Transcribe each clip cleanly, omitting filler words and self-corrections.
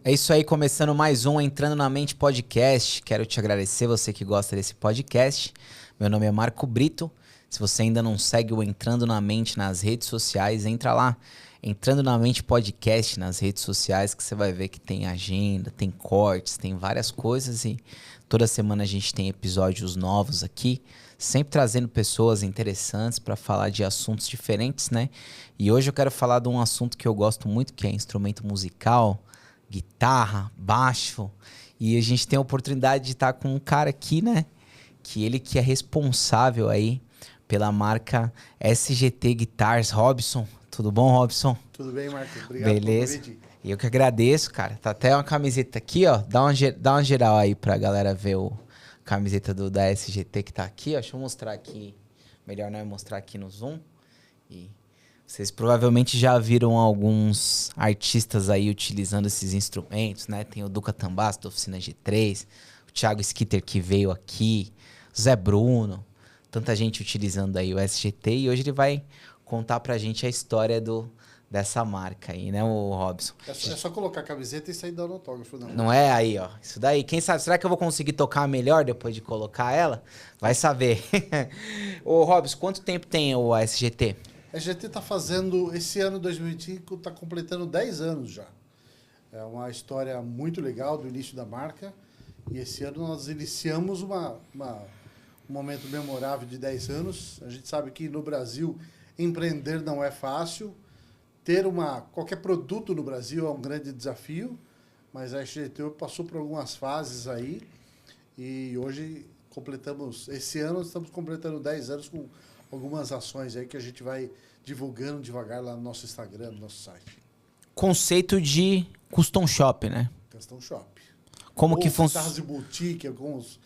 É isso aí, começando mais um Entrando na Mente Podcast. Quero te agradecer, você que gosta desse podcast. Meu nome é Marco Brito. Se você ainda não segue o Entrando na Mente nas redes sociais, entra lá. Entrando na Mente Podcast nas redes sociais, que você vai ver que tem agenda, tem cortes, tem várias coisas. E toda semana a gente tem episódios novos aqui, sempre trazendo pessoas interessantes para falar de assuntos diferentes, né? E hoje eu quero falar de um assunto que eu gosto muito, que é instrumento musical, guitarra, baixo, e a gente tem a oportunidade de estar com um cara aqui, né, que ele que é responsável aí pela marca SGT Guitars. Robson, tudo bom, Robson? Tudo bem, Marco? Obrigado Beleza. pelo convite. Eu que agradeço, cara. Tá até uma camiseta aqui, ó, dá uma geral aí pra galera ver a camiseta da SGT que tá aqui, ó. Deixa eu mostrar aqui, melhor não é mostrar aqui no Zoom. E vocês provavelmente já viram alguns artistas aí utilizando esses instrumentos, né? Tem o Duca Tambasso, da Oficina G3, o Thiago Skitter que veio aqui, o Zé Bruno, tanta gente utilizando aí o SGT, e hoje ele vai contar pra gente a história dessa marca aí, né, o Robson? É só colocar a camiseta e sair dando autógrafo, não. Não é aí, ó. Isso daí, quem sabe, será que eu vou conseguir tocar melhor depois de colocar ela? Vai saber. Ô, Robson, quanto tempo tem o SGT? A SGT está fazendo, esse ano 2025, está completando 10 anos já. É uma história muito legal do início da marca. E esse ano nós iniciamos um momento memorável de 10 anos. A gente sabe que no Brasil empreender não é fácil. Ter qualquer produto no Brasil é um grande desafio. Mas a SGT passou por algumas fases aí. E hoje esse ano estamos completando 10 anos com algumas ações aí que a gente vai divulgando devagar lá no nosso Instagram, no nosso site. Conceito de custom shop, né? Custom shop. Como Ou que funciona? guitarras de boutique, alguns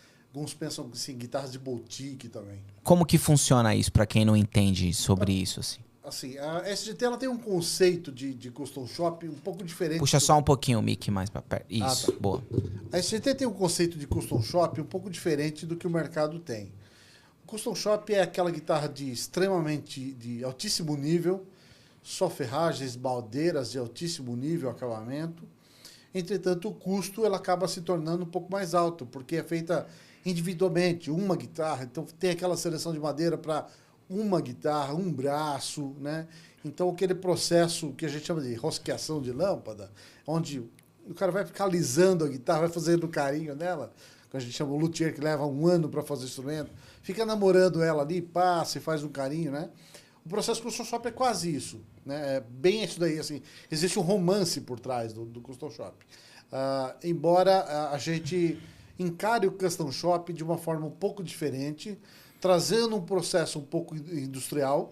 pensam assim, guitarras de boutique também. Como que funciona isso, pra quem não entende sobre isso, assim? Assim, a SGT ela tem um conceito de custom shop um pouco diferente. Puxa só um pouquinho o mic mais pra perto. Isso, tá. boa. A SGT tem um conceito de custom shop um pouco diferente do que o mercado tem. O custom shop é aquela guitarra de altíssimo nível, só ferragens, baldeiras de altíssimo nível, acabamento. Entretanto, o custo ela acaba se tornando um pouco mais alto, porque é feita individualmente, uma guitarra. Então, tem aquela seleção de madeira para uma guitarra, um braço, né? Então, aquele processo que a gente chama de rosqueação de lâmpada, onde o cara vai ficar alisando a guitarra, vai fazendo carinho nela, que a gente chama o luthier, que leva 1 ano para fazer o instrumento, fica namorando ela ali, passa e faz um carinho, né? O processo custom shop é quase isso, né? É bem isso daí, assim, existe um romance por trás do custom shop. Embora a gente encare o custom shop de uma forma um pouco diferente, trazendo um processo um pouco industrial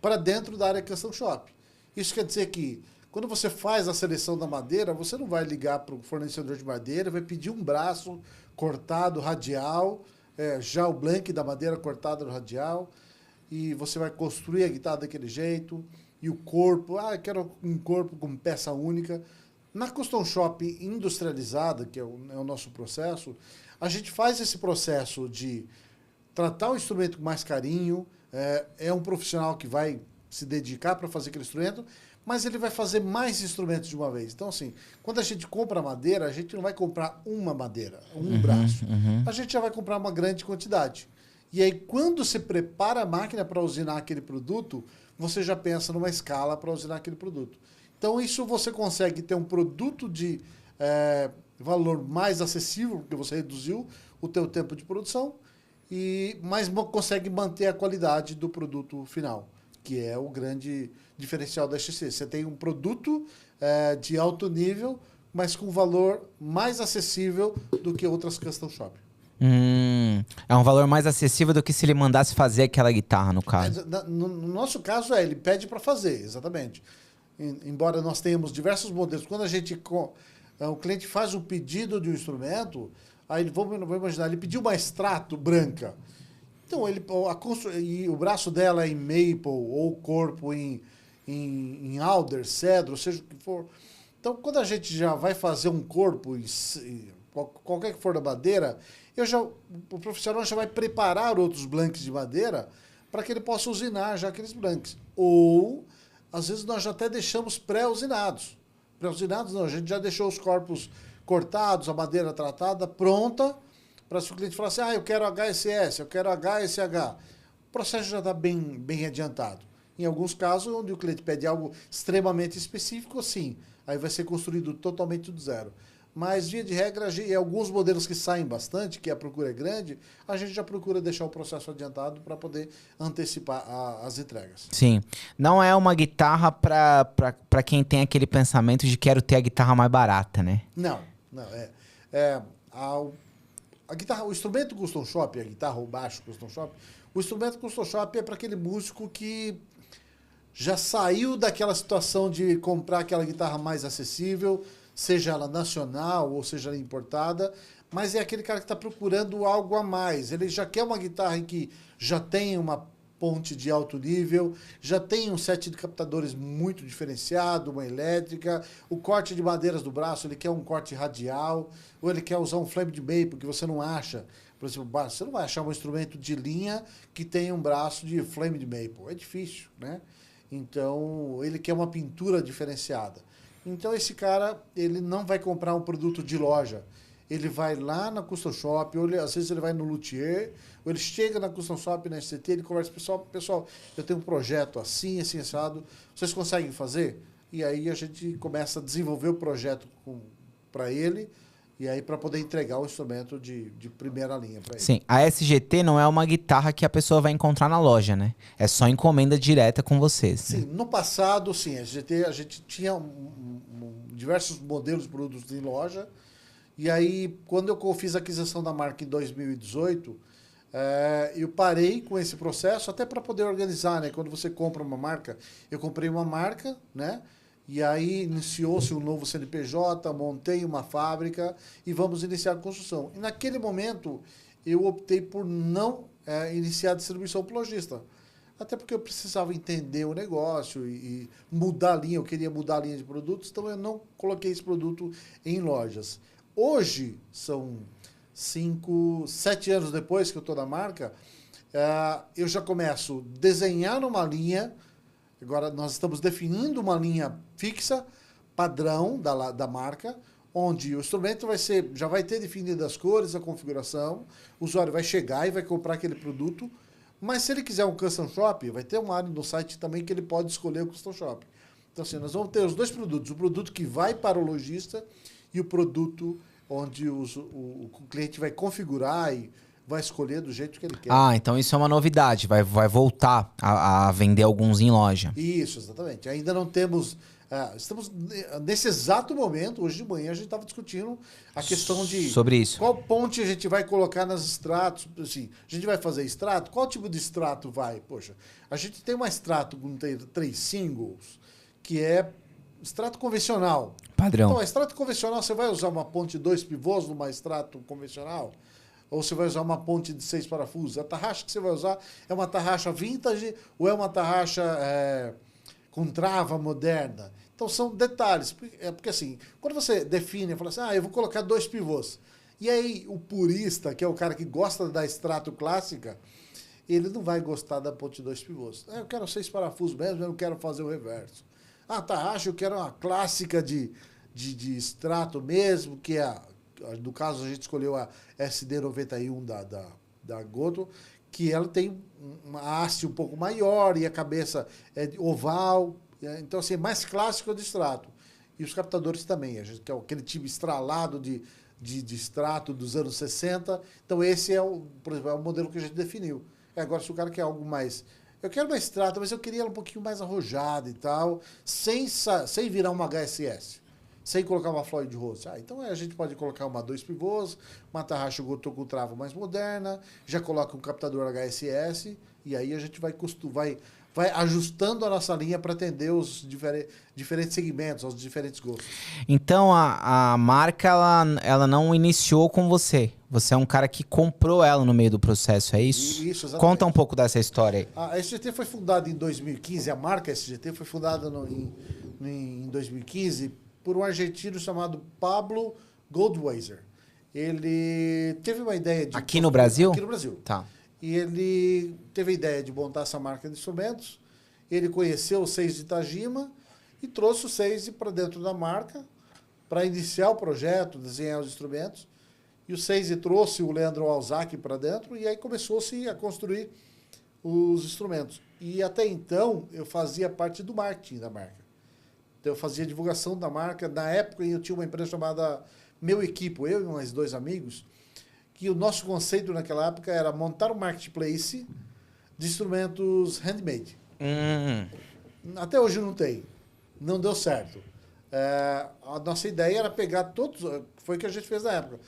para dentro da área custom shop. Isso quer dizer que quando você faz a seleção da madeira, você não vai ligar para o fornecedor de madeira, vai pedir um braço cortado radial, já o blank da madeira cortado no radial, e você vai construir a guitarra daquele jeito, e o corpo, eu quero um corpo com peça única. Na custom shop industrializada, que é o nosso processo, a gente faz esse processo de tratar o instrumento com mais carinho, é um profissional que vai se dedicar para fazer aquele instrumento, mas ele vai fazer mais instrumentos de uma vez. Então, assim, quando a gente compra madeira, a gente não vai comprar uma madeira, um braço. A gente já vai comprar uma grande quantidade. E aí, quando você prepara a máquina para usinar aquele produto, você já pensa numa escala para usinar aquele produto. Então, isso você consegue ter um produto de valor mais acessível, porque você reduziu o teu tempo de produção, mas consegue manter a qualidade do produto final, que é o grande diferencial da SGT. Você tem um produto de alto nível, mas com valor mais acessível do que outras custom shop. É um valor mais acessível do que se ele mandasse fazer aquela guitarra, no caso. No nosso caso, ele pede para fazer, exatamente. Embora nós tenhamos diversos modelos, quando o cliente faz um pedido de um instrumento, aí vamos imaginar, ele pediu uma extrato branca. Então, e o braço dela é em maple, ou o corpo em alder, cedro, seja o que for. Então, quando a gente já vai fazer um corpo, qualquer que for da madeira, o profissional já vai preparar outros blanks de madeira para que ele possa usinar já aqueles blanks. Ou, às vezes, nós já até deixamos pré-usinados. pré-usinados não, a gente já deixou os corpos cortados, a madeira tratada, pronta, para se o cliente falar assim, eu quero HSS, eu quero HSH. O processo já está bem adiantado. Em alguns casos, onde o cliente pede algo extremamente específico, sim, aí vai ser construído totalmente do zero. Mas, via de regra, alguns modelos que saem bastante, que a procura é grande, a gente já procura deixar o processo adiantado para poder antecipar as entregas. Sim. Não é uma guitarra para quem tem aquele pensamento de quero ter a guitarra mais barata, né? Não. A guitarra, o instrumento Custom Shop, a guitarra ou baixo Custom Shop, o instrumento Custom Shop é para aquele músico que já saiu daquela situação de comprar aquela guitarra mais acessível, seja ela nacional ou seja ela importada, mas é aquele cara que está procurando algo a mais. Ele já quer uma guitarra em que já tem uma ponte de alto nível, já tem um set de captadores muito diferenciado, uma elétrica, o corte de madeiras do braço, ele quer um corte radial, ou ele quer usar um flamed maple que você não acha. Por exemplo, você não vai achar um instrumento de linha que tenha um braço de flamed maple. É difícil, né? Então, ele quer uma pintura diferenciada. Então, esse cara, ele não vai comprar um produto de loja. Ele vai lá na Custom Shop, ou às vezes ele vai no luthier, ou ele chega na Custom Shop, na SCT, ele conversa com o pessoal, eu tenho um projeto assim, assim, assado, vocês conseguem fazer? E aí a gente começa a desenvolver o projeto para ele, e aí para poder entregar o instrumento de primeira linha para ele. Sim, a SGT não é uma guitarra que a pessoa vai encontrar na loja, né? É só encomenda direta com vocês. Sim, né? No passado, sim, a SGT, a gente tinha diversos modelos de produtos em loja, e aí, quando eu fiz a aquisição da marca em 2018, eu parei com esse processo até para poder organizar, né? Quando você compra uma marca, eu comprei uma marca, né? E aí iniciou-se um novo CNPJ, montei uma fábrica e vamos iniciar a construção. E naquele momento, eu optei por não iniciar a distribuição para o lojista. Até porque eu precisava entender o negócio e mudar a linha, eu queria mudar a linha de produtos, então eu não coloquei esse produto em lojas. Hoje, são 7 anos depois que eu estou na marca, eu já começo a desenhar uma linha. Agora, nós estamos definindo uma linha fixa, padrão da marca, onde o instrumento já vai ter definido as cores, a configuração, o usuário vai chegar e vai comprar aquele produto, mas se ele quiser um Custom Shop, vai ter uma área no site também que ele pode escolher o Custom Shop. Então, assim, nós vamos ter os dois produtos, o produto que vai para o lojista e o produto onde o cliente vai configurar e vai escolher do jeito que ele quer. Então isso é uma novidade. Vai voltar a vender alguns em loja. Isso, exatamente. Ainda não temos... estamos nesse exato momento, hoje de manhã, a gente estava discutindo a questão de... Sobre isso. Qual ponte a gente vai colocar nas extratos. Assim, a gente vai fazer extrato? Qual tipo de extrato vai? Poxa, a gente tem uma extrato com 3 singles, que é extrato convencional. Padrão. Então, extrato convencional, você vai usar uma ponte de 2 pivôs numa extrato convencional? Ou você vai usar uma ponte de 6 parafusos? A tarraxa que você vai usar é uma tarraxa vintage ou é uma tarraxa com trava moderna? Então, são detalhes. Porque assim, quando você define, fala assim, eu vou colocar 2 pivôs. E aí, o purista, que é o cara que gosta da extrato clássica, ele não vai gostar da ponte de 2 pivôs. Eu quero 6 parafusos mesmo, eu não quero fazer o reverso. Tarraxa, eu quero uma clássica de extrato mesmo, que no caso a gente escolheu a SD91 da Goto, que ela tem uma haste um pouco maior e a cabeça é oval, então assim, é mais clássico de extrato. E os captadores também, a gente quer aquele tipo estralado de extrato dos anos 60, então esse por exemplo, é o modelo que a gente definiu. Agora, se o cara quer algo mais... Eu quero uma extrato, mas eu queria ela um pouquinho mais arrojada e tal, sem virar uma HSS, sem colocar uma Floyd Rose. Então a gente pode colocar uma 2 pivôs, uma tarraxa Goto com trava mais moderna, já coloca um captador HSS, e aí a gente vai ajustando a nossa linha para atender os diferentes segmentos, aos diferentes gostos. Então a marca ela não iniciou com você. Você é um cara que comprou ela no meio do processo, é isso? Isso, exatamente. Conta um pouco dessa história aí. A SGT foi fundada em 2015, a marca SGT foi fundada em 2015 por um argentino chamado Pablo Goldwasser. Ele teve uma ideia de... Aqui no Brasil? Aqui no Brasil. Tá. E ele teve a ideia de montar essa marca de instrumentos. Ele conheceu o Seis de Itajima e trouxe o SASE para dentro da marca, para iniciar o projeto, desenhar os instrumentos. E o SASE trouxe o Leandro Alzac para dentro e aí começou-se a construir os instrumentos. E até então eu fazia parte do marketing da marca. Então eu fazia divulgação da marca. Na época eu tinha uma empresa chamada Meu Equipo, eu e mais 2 amigos, que o nosso conceito naquela época era montar um marketplace de instrumentos handmade. Até hoje não tem. Não deu certo. A nossa ideia era pegar todos, foi o que a gente fez na época.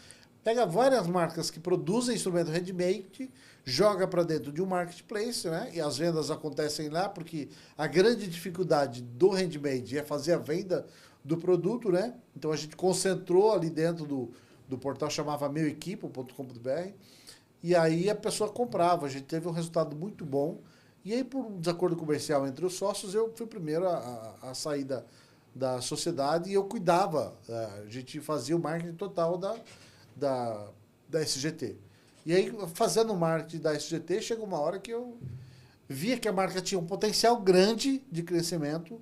Pega várias marcas que produzem instrumento handmade, joga para dentro de um marketplace, né? E as vendas acontecem lá, porque a grande dificuldade do handmade é fazer a venda do produto, né? Então a gente concentrou ali dentro do portal, chamava meuequipo.com.br, e aí a pessoa comprava. A gente teve um resultado muito bom. E aí, por um desacordo comercial entre os sócios, eu fui o primeiro a sair da sociedade e eu cuidava. A gente fazia o marketing total da SGT. E aí, fazendo o marketing da SGT, chegou uma hora que eu via que a marca tinha um potencial grande de crescimento,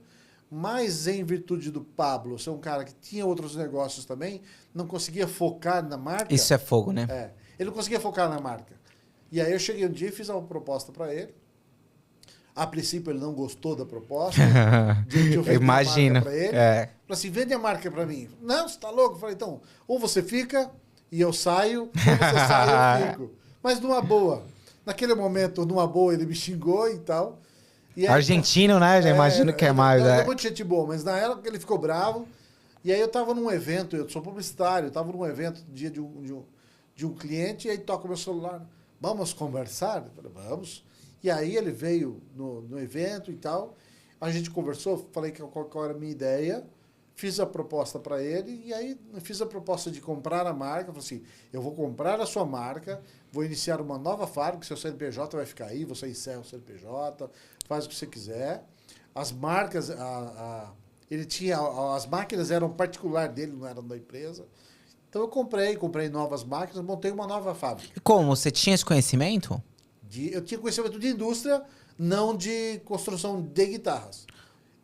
mas em virtude do Pablo ser um cara que tinha outros negócios também, não conseguia focar na marca. Isso é fogo, né? Ele não conseguia focar na marca. E aí eu cheguei um dia e fiz uma proposta para ele. A princípio ele não gostou da proposta. De eu vender Imagina. a marca para ele. Falei assim, vende a marca para mim. Não, você tá louco? Eu falei, então, ou você fica e eu saio, ou você sai e eu fico. Mas numa boa. Naquele momento, numa boa, ele me xingou e tal. E aí, argentino, né? Já imagino que é mais. É muito gente boa, mas na época ele ficou bravo. E aí eu tava num evento, eu sou publicitário, eu tava num evento no dia de um cliente, e aí toca o meu celular. Vamos conversar? Eu falei, vamos. E aí ele veio no evento e tal, a gente conversou, falei qual era a minha ideia, fiz a proposta para ele, e aí fiz a proposta de comprar a marca, falei assim, eu vou comprar a sua marca, vou iniciar uma nova fábrica, seu CNPJ vai ficar aí, você encerra o CNPJ, faz o que você quiser. As marcas, ele tinha, as máquinas eram particular dele, não eram da empresa. Então eu comprei novas máquinas, montei uma nova fábrica. E como? Você tinha esse conhecimento? Eu tinha conhecimento de indústria, não de construção de guitarras.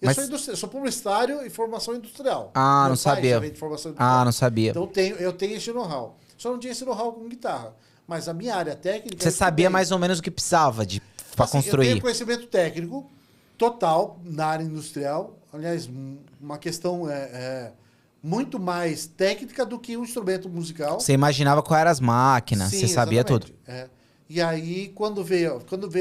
Eu sou publicitário e formação industrial. Ah, Meu não pai sabia. também de formação industrial. Ah, não sabia. Então eu tenho esse know-how. Só não tinha esse know-how com guitarra. Mas a minha área técnica... Você sabia mais ou menos o que precisava para construir. Eu tenho conhecimento técnico total na área industrial. Aliás, uma questão muito mais técnica do que um instrumento musical. Você imaginava quais eram as máquinas, Sim, você sabia exatamente. tudo. E aí, quando veio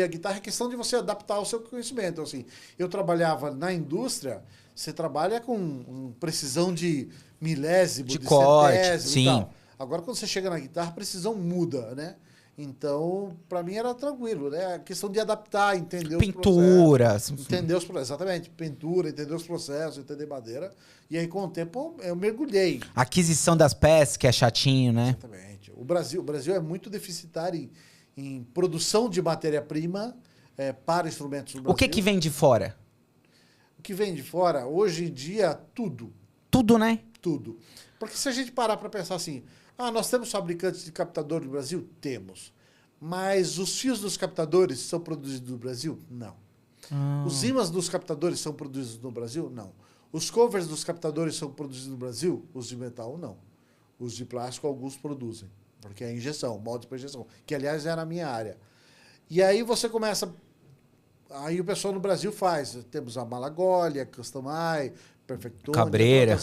a guitarra, é questão de você adaptar o seu conhecimento. Então, assim, eu trabalhava na indústria, você trabalha com precisão de milésimo, De de corte, centésimo sim. e tal. Agora, quando você chega na guitarra, a precisão muda, né? Então, para mim era tranquilo, né? A questão de adaptar, entender os Pintura. processos. Entender os processos, exatamente. Pintura, entender os processos, entender madeira. E aí, com o tempo, eu mergulhei. Aquisição das peças, que é chatinho, né? Exatamente. O Brasil é muito deficitário em produção de matéria-prima para instrumentos no Brasil. O que vem de fora? O que vem de fora, hoje em dia, tudo. Tudo, né? Tudo. Porque se a gente parar para pensar assim, nós temos fabricantes de captador no Brasil? Temos. Mas os fios dos captadores são produzidos no Brasil? Não. Os ímãs dos captadores são produzidos no Brasil? Não. Os covers dos captadores são produzidos no Brasil? Os de metal, não. Os de plástico, alguns produzem. Porque é injeção, molde para injeção. Que, aliás, era a minha área. E aí você começa... Aí o pessoal no Brasil faz. Temos a Malagoli, a Customai, Perfectone,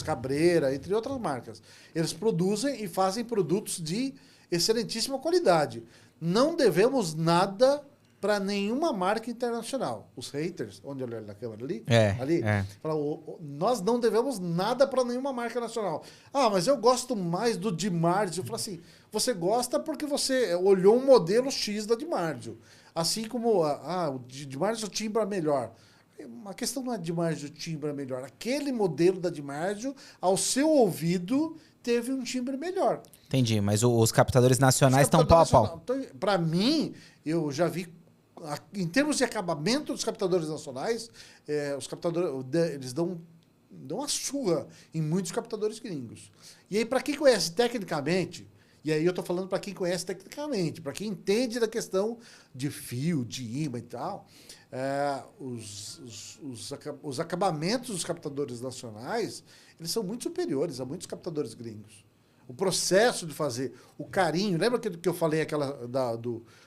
Cabreira, entre outras marcas. Eles produzem e fazem produtos de excelentíssima qualidade. Não devemos nada para nenhuma marca internacional. Os haters, onde eu olho na câmera ali, falam, nós não devemos nada para nenhuma marca nacional. Mas eu gosto mais do Dimarzio. Eu falo assim, você gosta porque você olhou um modelo X da Dimarzio. Assim como o Dimarzio timbra melhor. A questão não é Dimarzio timbra melhor. Aquele modelo da Dimarzio, ao seu ouvido, teve um timbre melhor. Entendi, mas os captadores nacionais estão pau a pau. Para mim, eu já vi, em termos de acabamento dos captadores nacionais, os captadores, eles dão uma surra em muitos captadores gringos. E aí, para quem conhece tecnicamente, E aí eu tô falando para quem conhece tecnicamente, para quem entende da questão de fio, de imã e tal. Os acabamentos dos captadores nacionais, eles são muito superiores a muitos captadores gringos. O processo de fazer o carinho, lembra que eu falei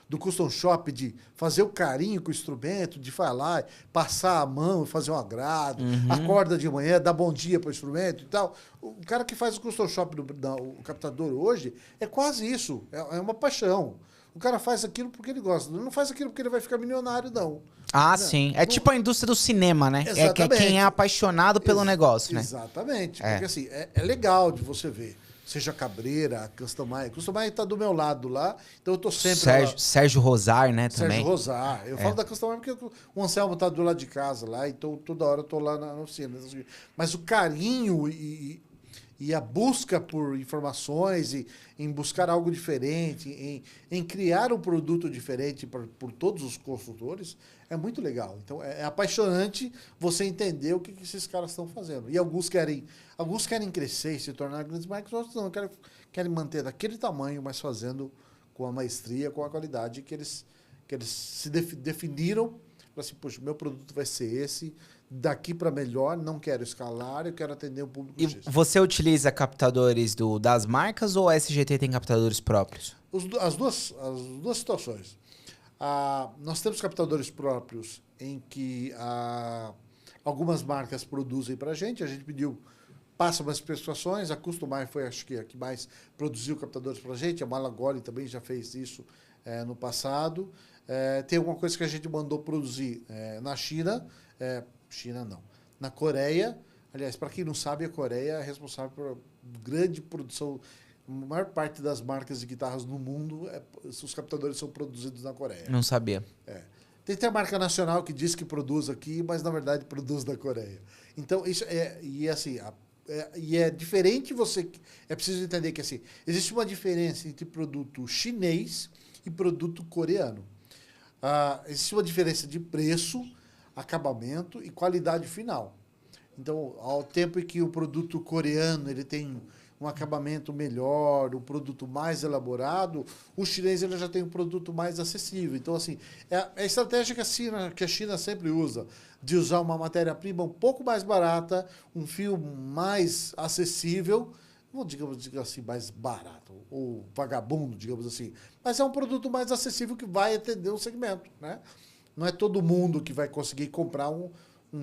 do Custom Shop, de fazer o carinho com o instrumento, de falar, passar a mão, fazer um agrado, acorda de manhã, dá bom dia para o instrumento e tal. O cara que faz o Custom Shop, o captador hoje, é quase isso, é uma paixão. O cara faz aquilo porque ele gosta, não faz aquilo porque ele vai ficar milionário, não. Ah, Não, sim. É tipo a indústria do cinema, né? É quem é apaixonado pelo negócio, né? Exatamente. Porque assim, é legal de você ver. Seja Cabreira, Customize. Customize tá do meu lado lá, então eu tô sempre Sérgio Rosar, né, também. Sérgio Rosar. Eu falo da Customize porque o Anselmo tá do lado de casa lá, então toda hora eu tô lá na oficina. Mas o carinho e a busca por informações, e em buscar algo diferente, em criar um produto diferente por todos os consultores, é muito legal. Então, é apaixonante você entender o que esses caras estão fazendo. E alguns querem crescer e se tornar grandes marcas, outros não, querem manter daquele tamanho, mas fazendo com a maestria, com a qualidade que eles se definiram. Assim, poxa, meu produto vai ser esse, daqui para melhor, não quero escalar, eu quero atender o público. E você utiliza captadores das marcas ou a SGT tem captadores próprios? As duas situações. Nós temos captadores próprios em que algumas marcas produzem para a gente pediu, passa umas especificações, a Customize foi, acho que, a que mais produziu captadores para a gente, a Malagoli também já fez isso no passado. Tem alguma coisa que a gente mandou produzir na China, China não, na Coreia. Aliás, para quem não sabe, a Coreia é responsável por grande produção. A maior parte das marcas de guitarras no mundo, os captadores são produzidos na Coreia. Não sabia. Tem até a marca nacional que diz que produz aqui, mas na verdade produz na Coreia. Então, isso é diferente você. É preciso entender que assim, existe uma diferença entre produto chinês e produto coreano. Existe uma diferença de preço, acabamento e qualidade final. Então, ao tempo em que o produto coreano ele tem um acabamento melhor, um produto mais elaborado, o chinês ele já tem um produto mais acessível. Então, assim, é a estratégia que a China sempre usa, de usar uma matéria-prima um pouco mais barata, um fio mais acessível, não digamos assim, mais barato, ou vagabundo, digamos assim, mas é um produto mais acessível que vai atender um segmento, né? Não é todo mundo que vai conseguir comprar um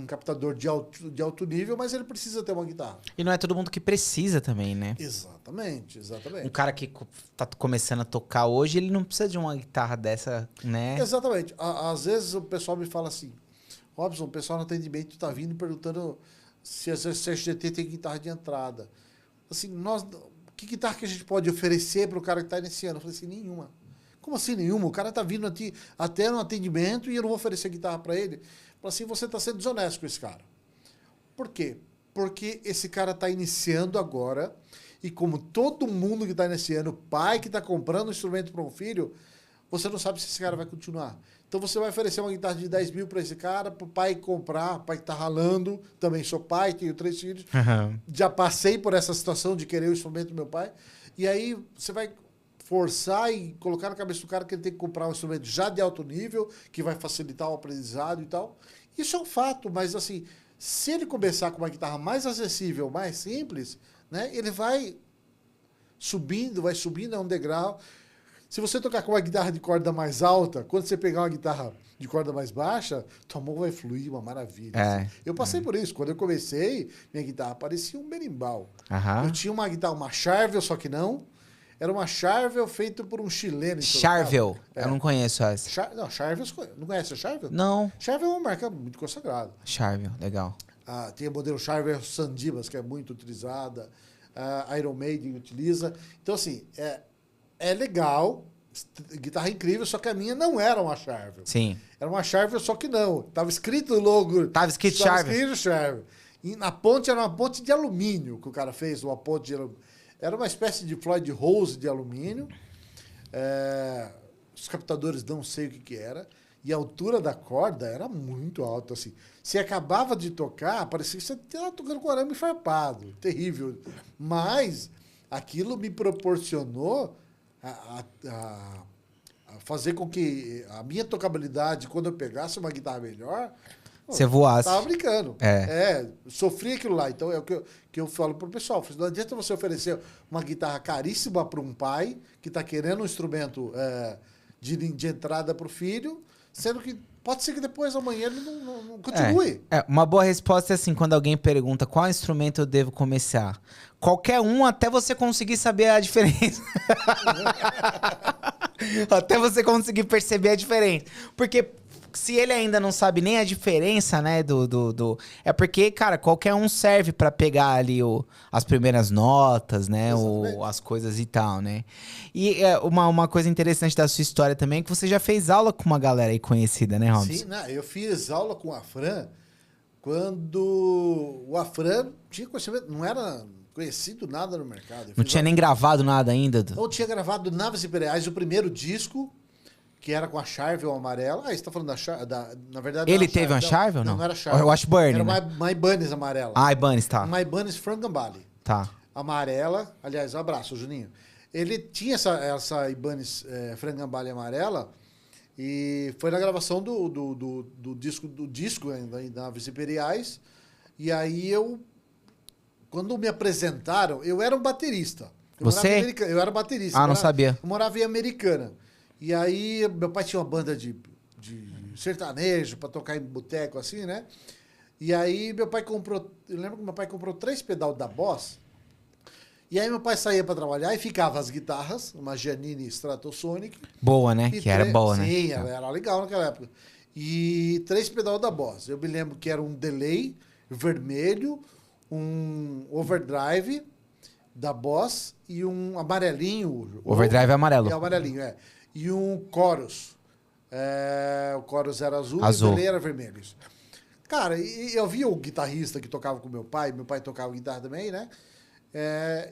captador de alto nível, mas ele precisa ter uma guitarra. E não é todo mundo que precisa também, né? Exatamente. Um cara que tá começando a tocar hoje, ele não precisa de uma guitarra dessa, né? Exatamente. Às vezes o pessoal me fala assim, Robson, o pessoal no atendimento tá vindo perguntando se a CGT tem guitarra de entrada. Assim, que guitarra que a gente pode oferecer para o cara que está iniciando? Eu falei assim, nenhuma. Como assim nenhuma? O cara tá vindo até no atendimento e eu não vou oferecer guitarra para ele. Assim, você está sendo desonesto com esse cara. Por quê? Porque esse cara está iniciando agora e como todo mundo que está iniciando, pai que está comprando um instrumento para um filho, você não sabe se esse cara vai continuar. Então você vai oferecer uma guitarra de 10 mil para esse cara, para o pai comprar, o pai que está ralando, também sou pai, tenho 3 filhos, já passei por essa situação de querer o instrumento do meu pai, e aí você vai forçar e colocar na cabeça do cara que ele tem que comprar um instrumento já de alto nível, que vai facilitar o aprendizado e tal. Isso é um fato, mas assim, se ele começar com uma guitarra mais acessível, mais simples, né, ele vai subindo, é um degrau. Se você tocar com uma guitarra de corda mais alta, quando você pegar uma guitarra de corda mais baixa, tua mão vai fluir, uma maravilha. Assim. Eu passei por isso. Quando eu comecei, minha guitarra parecia um berimbau. Eu tinha uma guitarra, uma Charvel, só que não. Era uma Charvel feita por um chileno. Charvel? Eu não conheço essa. Não, Charvel, não conhece a Charvel? Não. Charvel é uma marca muito consagrada. Charvel, legal. Tem o modelo Charvel Sandibas, que é muito utilizada. A Iron Maiden utiliza. Então, assim, é legal, guitarra incrível, só que a minha não era uma Charvel. Sim. Era uma Charvel, só que não. Tava escrito o logo. Tava escrito Charvel. Tava escrito Charvel. E na ponte era uma ponte de alumínio que o cara fez, uma ponte de alumínio. Era uma espécie de Floyd Rose de alumínio. Os captadores não sei o que era. E a altura da corda era muito alta. Assim. Você acabava de tocar, parecia que você estava tocando com arame farpado. Terrível. Mas aquilo me proporcionou a fazer com que a minha tocabilidade, quando eu pegasse uma guitarra melhor... Você voasse. Tava brincando. Sofri aquilo lá. Então é o que eu falo pro pessoal. Não adianta você oferecer uma guitarra caríssima para um pai que está querendo um instrumento de entrada para o filho, sendo que pode ser que depois, amanhã, ele não continue. Uma boa resposta é assim, quando alguém pergunta qual instrumento eu devo começar. Qualquer um, até você conseguir saber a diferença. Até você conseguir perceber a diferença. Porque... se ele ainda não sabe nem a diferença, né, é porque, cara, qualquer um serve pra pegar ali as primeiras notas, né, as coisas e tal, né. E uma coisa interessante da sua história também é que você já fez aula com uma galera aí conhecida, né, Robson? Sim, eu fiz aula com o Afran quando o Afran tinha conhecimento, não era conhecido nada no mercado. Não tinha nem gravado nada ainda? Não tinha gravado Naves Imperiais, o primeiro disco... que era com a Charvel amarela. Ah, você tá falando na verdade... Ele teve uma Charvel ou não? Não era Charvel. Eu acho Burn, era né? uma Ibanez amarela. Ah, Ibanez, tá. Uma Ibanez Frangambali. Tá. Amarela. Aliás, um abraço, Juninho. Ele tinha essa Ibanez Frangambali amarela e foi na gravação do disco ainda, Naves Imperiais. E aí quando me apresentaram, eu era um baterista. Eu era baterista. Ah, não sabia. Eu morava em Americana. E aí, meu pai tinha uma banda de sertanejo para tocar em boteco, assim, né? E aí, meu pai comprou... Eu lembro que meu pai comprou 3 pedal da Boss. E aí, meu pai saía para trabalhar e ficava as guitarras, uma Giannini Stratosonic. Boa, né? Que era boa, né? Sim, era legal naquela época. E 3 pedal da Boss. Eu me lembro que era um delay vermelho, um overdrive da Boss e um amarelinho. Overdrive é amarelo. É amarelinho, e um chorus. O chorus era azul e o delay era vermelho. Cara, eu via o guitarrista que tocava com meu pai tocava guitarra também, né?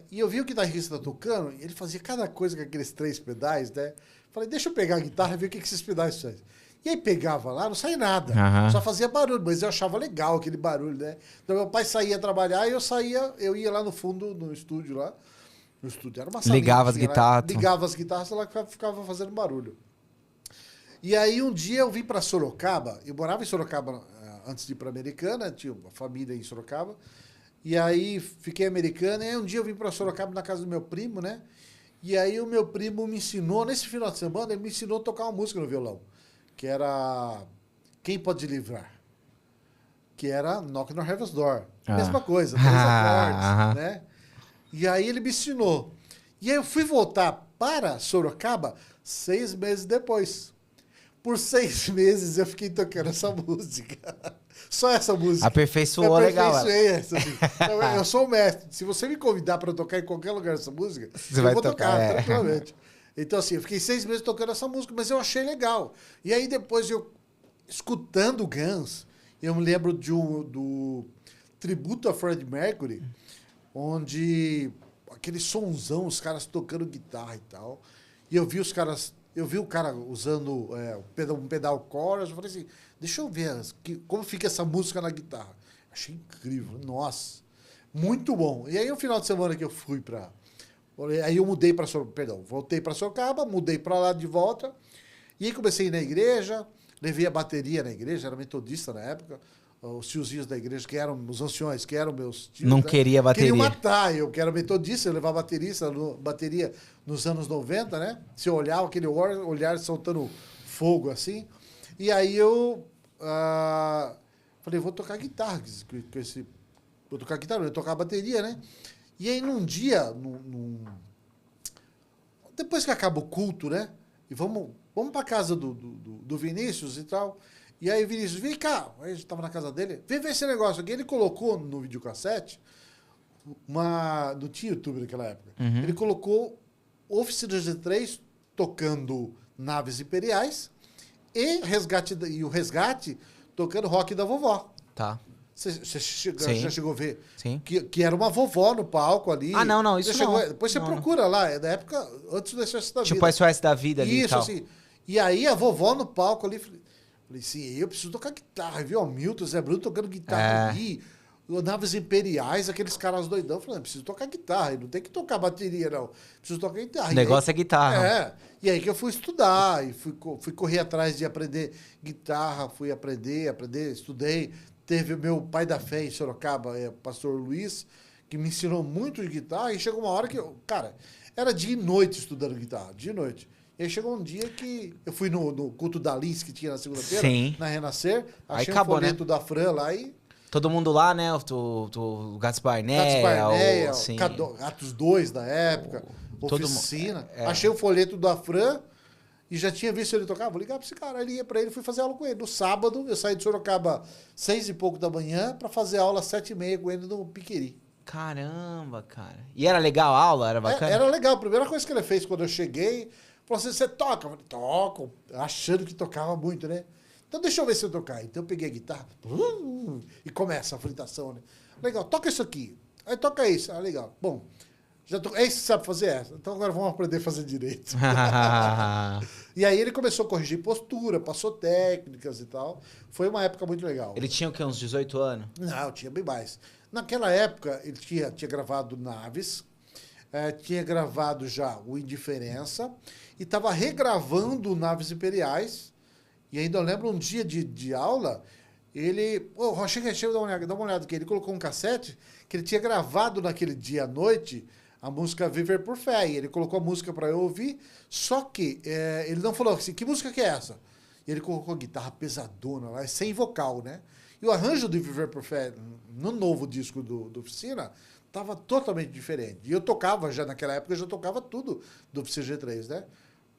E eu vi o guitarrista tocando, e ele fazia cada coisa com aqueles 3 pedais, né? Falei, deixa eu pegar a guitarra e ver o que esses pedais fazem. E aí pegava lá, não saía nada. Só fazia barulho, mas eu achava legal aquele barulho, né? Então meu pai saía trabalhar e eu ia lá no fundo, no estúdio lá. No estúdio era uma salinha. Ligava as guitarras. Ligava as guitarras, ela ficava fazendo barulho. E aí um dia eu vim para Sorocaba, eu morava em Sorocaba antes de ir para Americana, tinha uma família em Sorocaba. E aí fiquei Americana, e aí um dia eu vim para Sorocaba na casa do meu primo, né? E aí o meu primo me ensinou, nesse final de semana, ele me ensinou a tocar uma música no violão, que era Quem Pode Livrar? Que era Knock on Heaven's Door. Mesma coisa, 3 acordes, né? E aí ele me ensinou. E aí eu fui voltar para Sorocaba 6 meses depois. Por 6 meses eu fiquei tocando essa música. Só essa música. Aperfeiçoou legal. Essa, assim. Eu sou o mestre. Se você me convidar para tocar em qualquer lugar essa música, você vai vou tocar tranquilamente. Então assim, eu fiquei 6 meses tocando essa música, mas eu achei legal. E aí depois escutando Guns, eu me lembro do tributo a Freddie Mercury, onde aquele sonzão, os caras tocando guitarra e tal. E eu vi o cara usando um pedal chorus, eu falei assim, deixa eu ver como fica essa música na guitarra. Achei incrível, nossa, muito bom. E aí o final de semana que eu fui aí eu voltei para Sorocaba, mudei para lá de volta, e aí comecei a ir na igreja, levei a bateria na igreja, era metodista na época, os tiozinhos da igreja, que eram os anciões, que eram meus tios. Não queria bateria. Queriam matar, eu que era metodista, eu levava bateria nos anos 90, né? Se eu olhava aquele olhar soltando fogo assim. E aí eu falei, vou tocar guitarra com esse... Vou tocar guitarra, eu ia tocar bateria, né? E aí num dia, depois que acaba o culto, né? E vamos pra casa do Vinícius e tal. E aí o Vinícius, vem cá, aí a gente tava na casa dele, vem ver esse negócio aqui. Ele colocou no videocassete, não tinha YouTube naquela época, ele colocou Oficina G3 tocando Naves Imperiais e o Resgate tocando Rock da Vovó. Tá. Você já chegou a ver? Sim. Que era uma vovó no palco ali. Ah, não, isso não. Depois você procura lá, é da época antes do SOS da Vida. Tipo SOS da Vida ali e tal. Isso, assim. E aí a vovó no palco ali... Falei assim, eu preciso tocar guitarra, viu? O Milton, Zé Bruno tocando guitarra ali. Naves Imperiais, aqueles caras doidão, falando, preciso tocar guitarra, não tem que tocar bateria, não. Preciso tocar guitarra. O negócio é guitarra. E aí que eu fui estudar, e fui correr atrás de aprender guitarra, fui aprender, estudei. Teve o meu pai da fé em Sorocaba, o pastor Luiz, que me ensinou muito de guitarra, e chegou uma hora que cara, era dia e noite estudando guitarra, dia e noite. E aí chegou um dia que eu fui no culto da Liz, que tinha na segunda-feira, na Renascer, achei acabou, um folheto da Fran lá e... Todo mundo lá, né? O Gats Barnea, Atos 2 da época, Oficina. Achei o folheto da Fran e já tinha visto ele tocar. Vou ligar pra esse cara. Aí liguei pra ele e fui fazer aula com ele. No sábado, eu saí de Sorocaba 6 e pouco da manhã pra fazer aula às 7h30 com ele no Piqueri. Caramba, cara. E era legal a aula? Era bacana? Era legal. A primeira coisa que ele fez quando eu cheguei, falou assim, você toca? Eu falei, toco. Achando que tocava muito, né? Então deixa eu ver se eu tocar. Então eu peguei a guitarra e começa a fritação, né? Legal, toca isso aqui. Aí toca isso. Ah, legal. Bom, é isso que sabe fazer essa. Então agora vamos aprender a fazer direito. E aí ele começou a corrigir postura, passou técnicas e tal. Foi uma época muito legal. Ele tinha o quê? Uns 18 anos? Não, tinha bem mais. Naquela época, ele tinha gravado Naves, tinha gravado já o Indiferença e estava regravando Naves Imperiais. E ainda eu lembro um dia de aula, ele... Ô, Rochinha, deixa eu dar uma olhada aqui. Ele colocou um cassete que ele tinha gravado naquele dia à noite a música Viver por Fé. E ele colocou a música para eu ouvir, só que ele não falou assim, que música que é essa? E ele colocou a guitarra pesadona lá, sem vocal, né? E o arranjo de Viver por Fé, no novo disco do Oficina, estava totalmente diferente. E eu tocava já, naquela época, eu já tocava tudo do Oficina G3, né?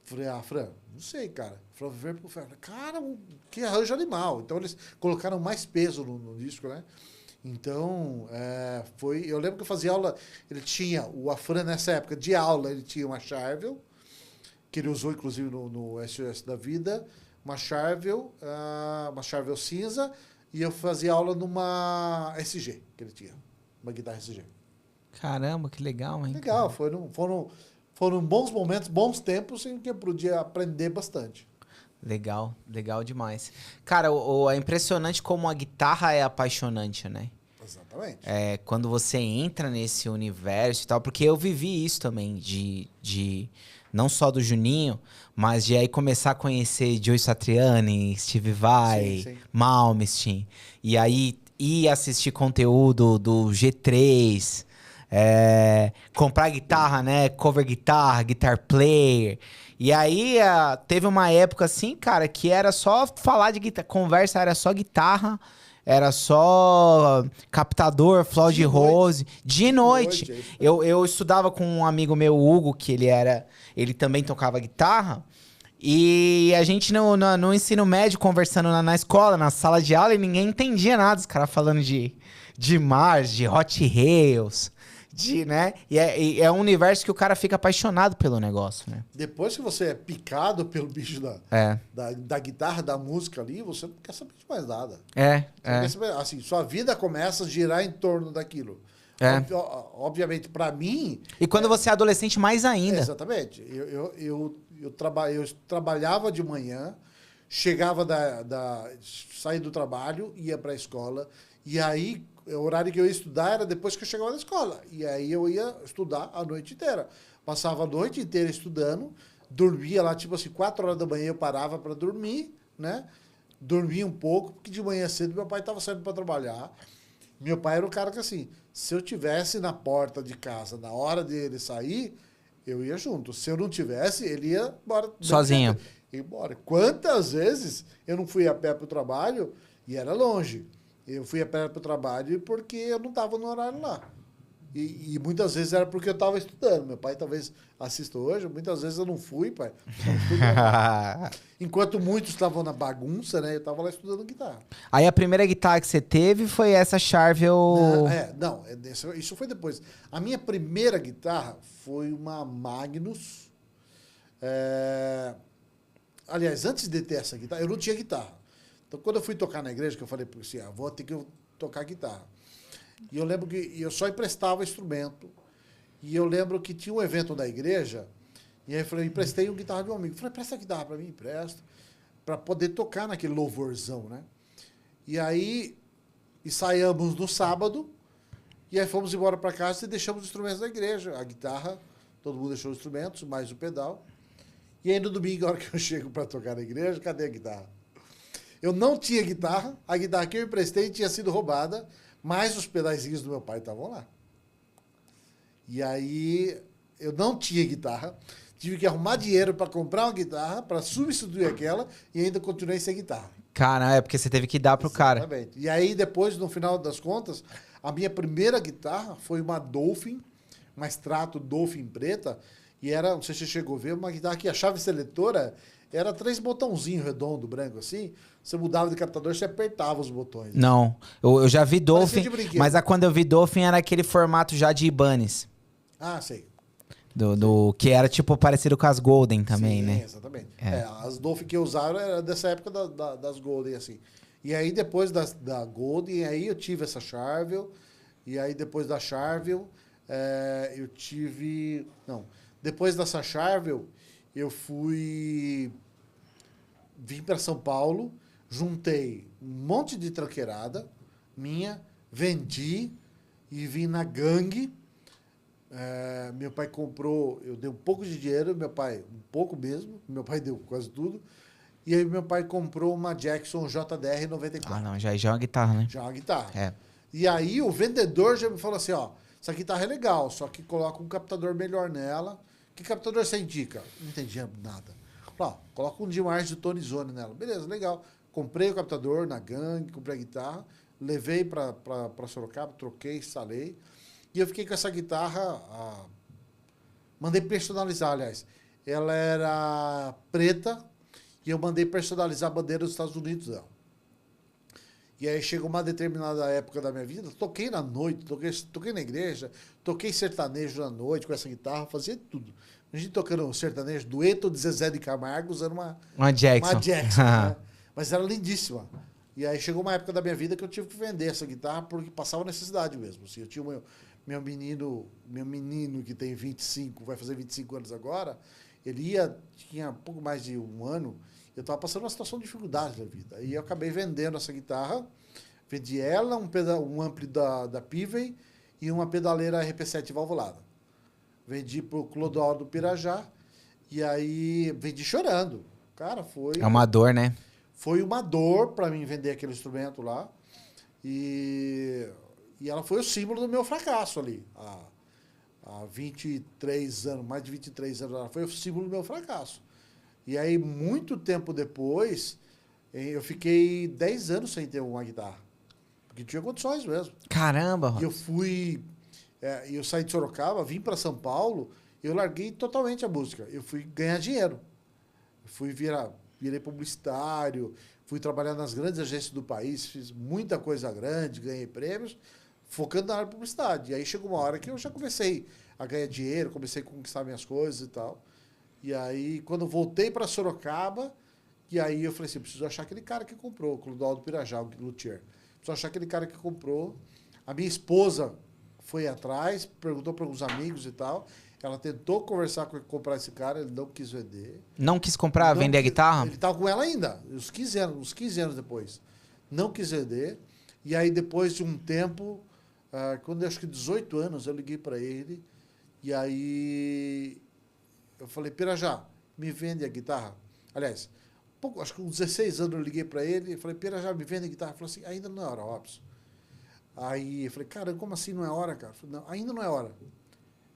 Falei, Fran, não sei, cara. Falei, Viver por Fé. Falei, cara, que arranjo animal. Então eles colocaram mais peso no disco, né? Então, eu lembro que eu fazia aula, ele tinha, o Afran nessa época de aula, ele tinha uma Charvel, que ele usou inclusive no SOS da Vida, uma Charvel cinza, e eu fazia aula numa SG, que ele tinha, uma guitarra SG. Caramba, que legal, hein? Legal, foram bons momentos, bons tempos em que eu podia aprender bastante. Legal, legal demais. Cara, é impressionante como a guitarra é apaixonante, né? Exatamente. Quando você entra nesse universo e tal, porque eu vivi isso também, de não só do Juninho, mas de aí começar a conhecer Joe Satriani, Steve Vai, Malmsteen, e aí ir assistir conteúdo do G3, comprar guitarra, né? Cover guitarra, guitar player. E aí teve uma época assim, cara, que era só falar de guitarra, conversa era só guitarra, era só captador, Floyd Rose, de noite. Eu estudava com um amigo meu, Hugo, que ele também tocava guitarra. E a gente no ensino médio, conversando na escola, na sala de aula, e ninguém entendia nada. Os caras falando de Mars, de Hot Rails, né? E é um universo que o cara fica apaixonado pelo negócio, né? Depois que você é picado pelo bicho da guitarra, da música ali, você não quer saber de mais nada. Quer saber, assim, sua vida começa a girar em torno daquilo. Obviamente, para mim... E quando você é adolescente, mais ainda. Exatamente. Eu trabalhava de manhã, chegava saía do trabalho, ia para a escola, e aí o horário que eu ia estudar era depois que eu chegava da escola. E aí eu ia estudar a noite inteira. Passava a noite inteira estudando, dormia lá, tipo assim, 4 horas da manhã eu parava para dormir, né? Dormia um pouco, porque de manhã cedo meu pai estava saindo para trabalhar. Meu pai era o cara que, assim, se eu tivesse na porta de casa na hora dele sair, eu ia junto. Se eu não tivesse, ele ia embora. Sozinho. Ia embora. Quantas vezes eu não fui a pé para o trabalho e era longe? Eu fui a pé para o trabalho porque eu não estava no horário lá. E muitas vezes era porque eu estava estudando. Meu pai talvez assista hoje. Muitas vezes eu não fui, pai. Enquanto muitos estavam na bagunça, né? Eu estava lá estudando guitarra. Aí a primeira guitarra que você teve foi essa Charvel... Isso foi depois. A minha primeira guitarra foi uma Magnus. Aliás, antes de ter essa guitarra, eu não tinha guitarra. Então, quando eu fui tocar na igreja, que eu falei assim, vou ter que tocar guitarra. E eu lembro que eu só emprestava instrumento. E eu lembro que tinha um evento da igreja, e aí eu falei, emprestei uma guitarra de um amigo. Eu falei, presta a guitarra para mim, empresta, para poder tocar naquele louvorzão, né? E aí, ensaiamos no sábado, e aí fomos embora para casa e deixamos os instrumentos da igreja. A guitarra, todo mundo deixou os instrumentos, mais o pedal. E aí no domingo, a hora que eu chego para tocar na igreja, cadê a guitarra? Eu não tinha guitarra, a guitarra que eu emprestei tinha sido roubada, mas os pedaizinhos do meu pai estavam lá. E aí eu não tinha guitarra, tive que arrumar dinheiro para comprar uma guitarra, para substituir aquela, e ainda continuei sem guitarra. Cara, é porque você teve que dar pro cara. Exatamente. E aí depois, no final das contas, a minha primeira guitarra foi uma Dolphin, uma Strato Dolphin preta, e era, não sei se você chegou a ver, uma guitarra que a chave seletora era 3 botãozinhos redondos, branco assim. Você mudava de captador, você apertava os botões. Não, eu já vi Dolphin, de brinquedo. mas quando eu vi Dolphin era aquele formato já de Ibanez. Ah, sei. Que era tipo parecido com as Golden também, Sim, né? Exatamente. É. As Dolphin que eu usava era dessa época das Golden, assim. E aí depois da Golden, aí eu tive essa Charvel. E aí depois da Charvel, eu tive... Não, depois dessa Charvel, eu vim para São Paulo, juntei um monte de tranqueirada minha, vendi e vim na Gangue. Meu pai comprou, eu dei um pouco de dinheiro, meu pai, um pouco mesmo, meu pai deu quase tudo. E aí meu pai comprou uma Jackson JDR 94. Ah, não, já é uma guitarra, né? Já é uma guitarra. É. E aí o vendedor já me falou assim, ó, essa guitarra é legal, só que coloca um captador melhor nela. Que captador você indica? Não entendia nada. Ó, coloca um demais de Tone Zone nela. Beleza, legal. Comprei o captador na Gangue, comprei a guitarra, levei para Sorocaba, troquei, instalei. E eu fiquei com essa guitarra, mandei personalizar, aliás. Ela era preta e eu mandei personalizar a bandeira dos Estados Unidos dela. E aí chegou uma determinada época da minha vida, toquei na noite, toquei na igreja, toquei sertanejo na noite com essa guitarra, fazia tudo. A gente tocando sertanejo, dueto de Zezé de Camargo, usando uma Jackson. Uma Jackson, né? Mas era lindíssima. E aí chegou uma época da minha vida que eu tive que vender essa guitarra porque passava necessidade mesmo. Assim, eu tinha meu menino que tem 25, vai fazer 25 anos agora, tinha pouco mais de um ano, eu estava passando uma situação de dificuldade na vida. E eu acabei vendendo essa guitarra, vendi ela, um ampli da Pivey e uma pedaleira RP7 valvulada. Vendi para o Clodoaldo do Pirajá e aí vendi chorando. Cara, foi... É uma dor, né? Foi uma dor para mim vender aquele instrumento lá. E ela foi o símbolo do meu fracasso ali. Há 23 anos, mais de 23 anos, ela foi o símbolo do meu fracasso. E aí, muito tempo depois, eu fiquei 10 anos sem ter uma guitarra. Porque tinha condições mesmo. Caramba! E eu saí de Sorocaba, vim para São Paulo, eu larguei totalmente a música. Eu fui ganhar dinheiro. Virei publicitário, fui trabalhar nas grandes agências do país, fiz muita coisa grande, ganhei prêmios, focando na área de publicidade. E aí chegou uma hora que eu já comecei a ganhar dinheiro, comecei a conquistar minhas coisas e tal. E aí, quando eu voltei para Sorocaba, e aí eu falei assim, preciso achar aquele cara que comprou, o Clodoaldo Pirajá, o luthier. Preciso achar aquele cara que comprou. A minha esposa foi atrás, perguntou para alguns amigos e tal. Ela tentou conversar com comprar esse cara, ele não quis vender. Não quis comprar, vender a guitarra? Ele estava com ela ainda, uns 15 anos depois. Não quis vender. E aí, depois de um tempo, quando eu acho que 18 anos, eu liguei para ele. E aí eu falei, Pirajá, me vende a guitarra. Aliás, acho que com 16 anos eu liguei para ele e falei, Pirajá, me vende a guitarra. Ele falou assim, ainda não é hora, Robson. Aí eu falei, cara, como assim não é hora, cara? Eu falei, não, ainda não é hora.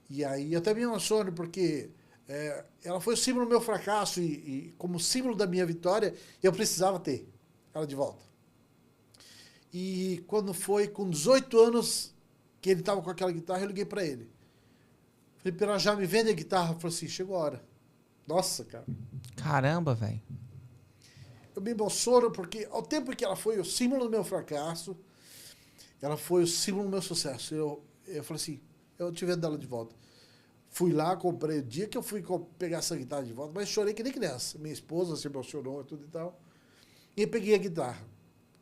E aí eu até me emociono, porque ela foi o símbolo do meu fracasso e como símbolo da minha vitória, eu precisava ter ela de volta. E quando foi com 18 anos que ele estava com aquela guitarra, eu liguei para ele. Falei, Pirajá, me vende a guitarra. Ele falou assim, chegou a hora. Nossa, cara. Caramba, velho. Eu me emociono porque ao tempo que ela foi o símbolo do meu fracasso, ela foi o símbolo do meu sucesso. Eu falei assim, eu te vendo ela de volta. Fui lá, comprei. O dia que eu fui pegar essa guitarra de volta, mas chorei que nem criança. Minha esposa se emocionou e tudo e tal. E eu peguei a guitarra.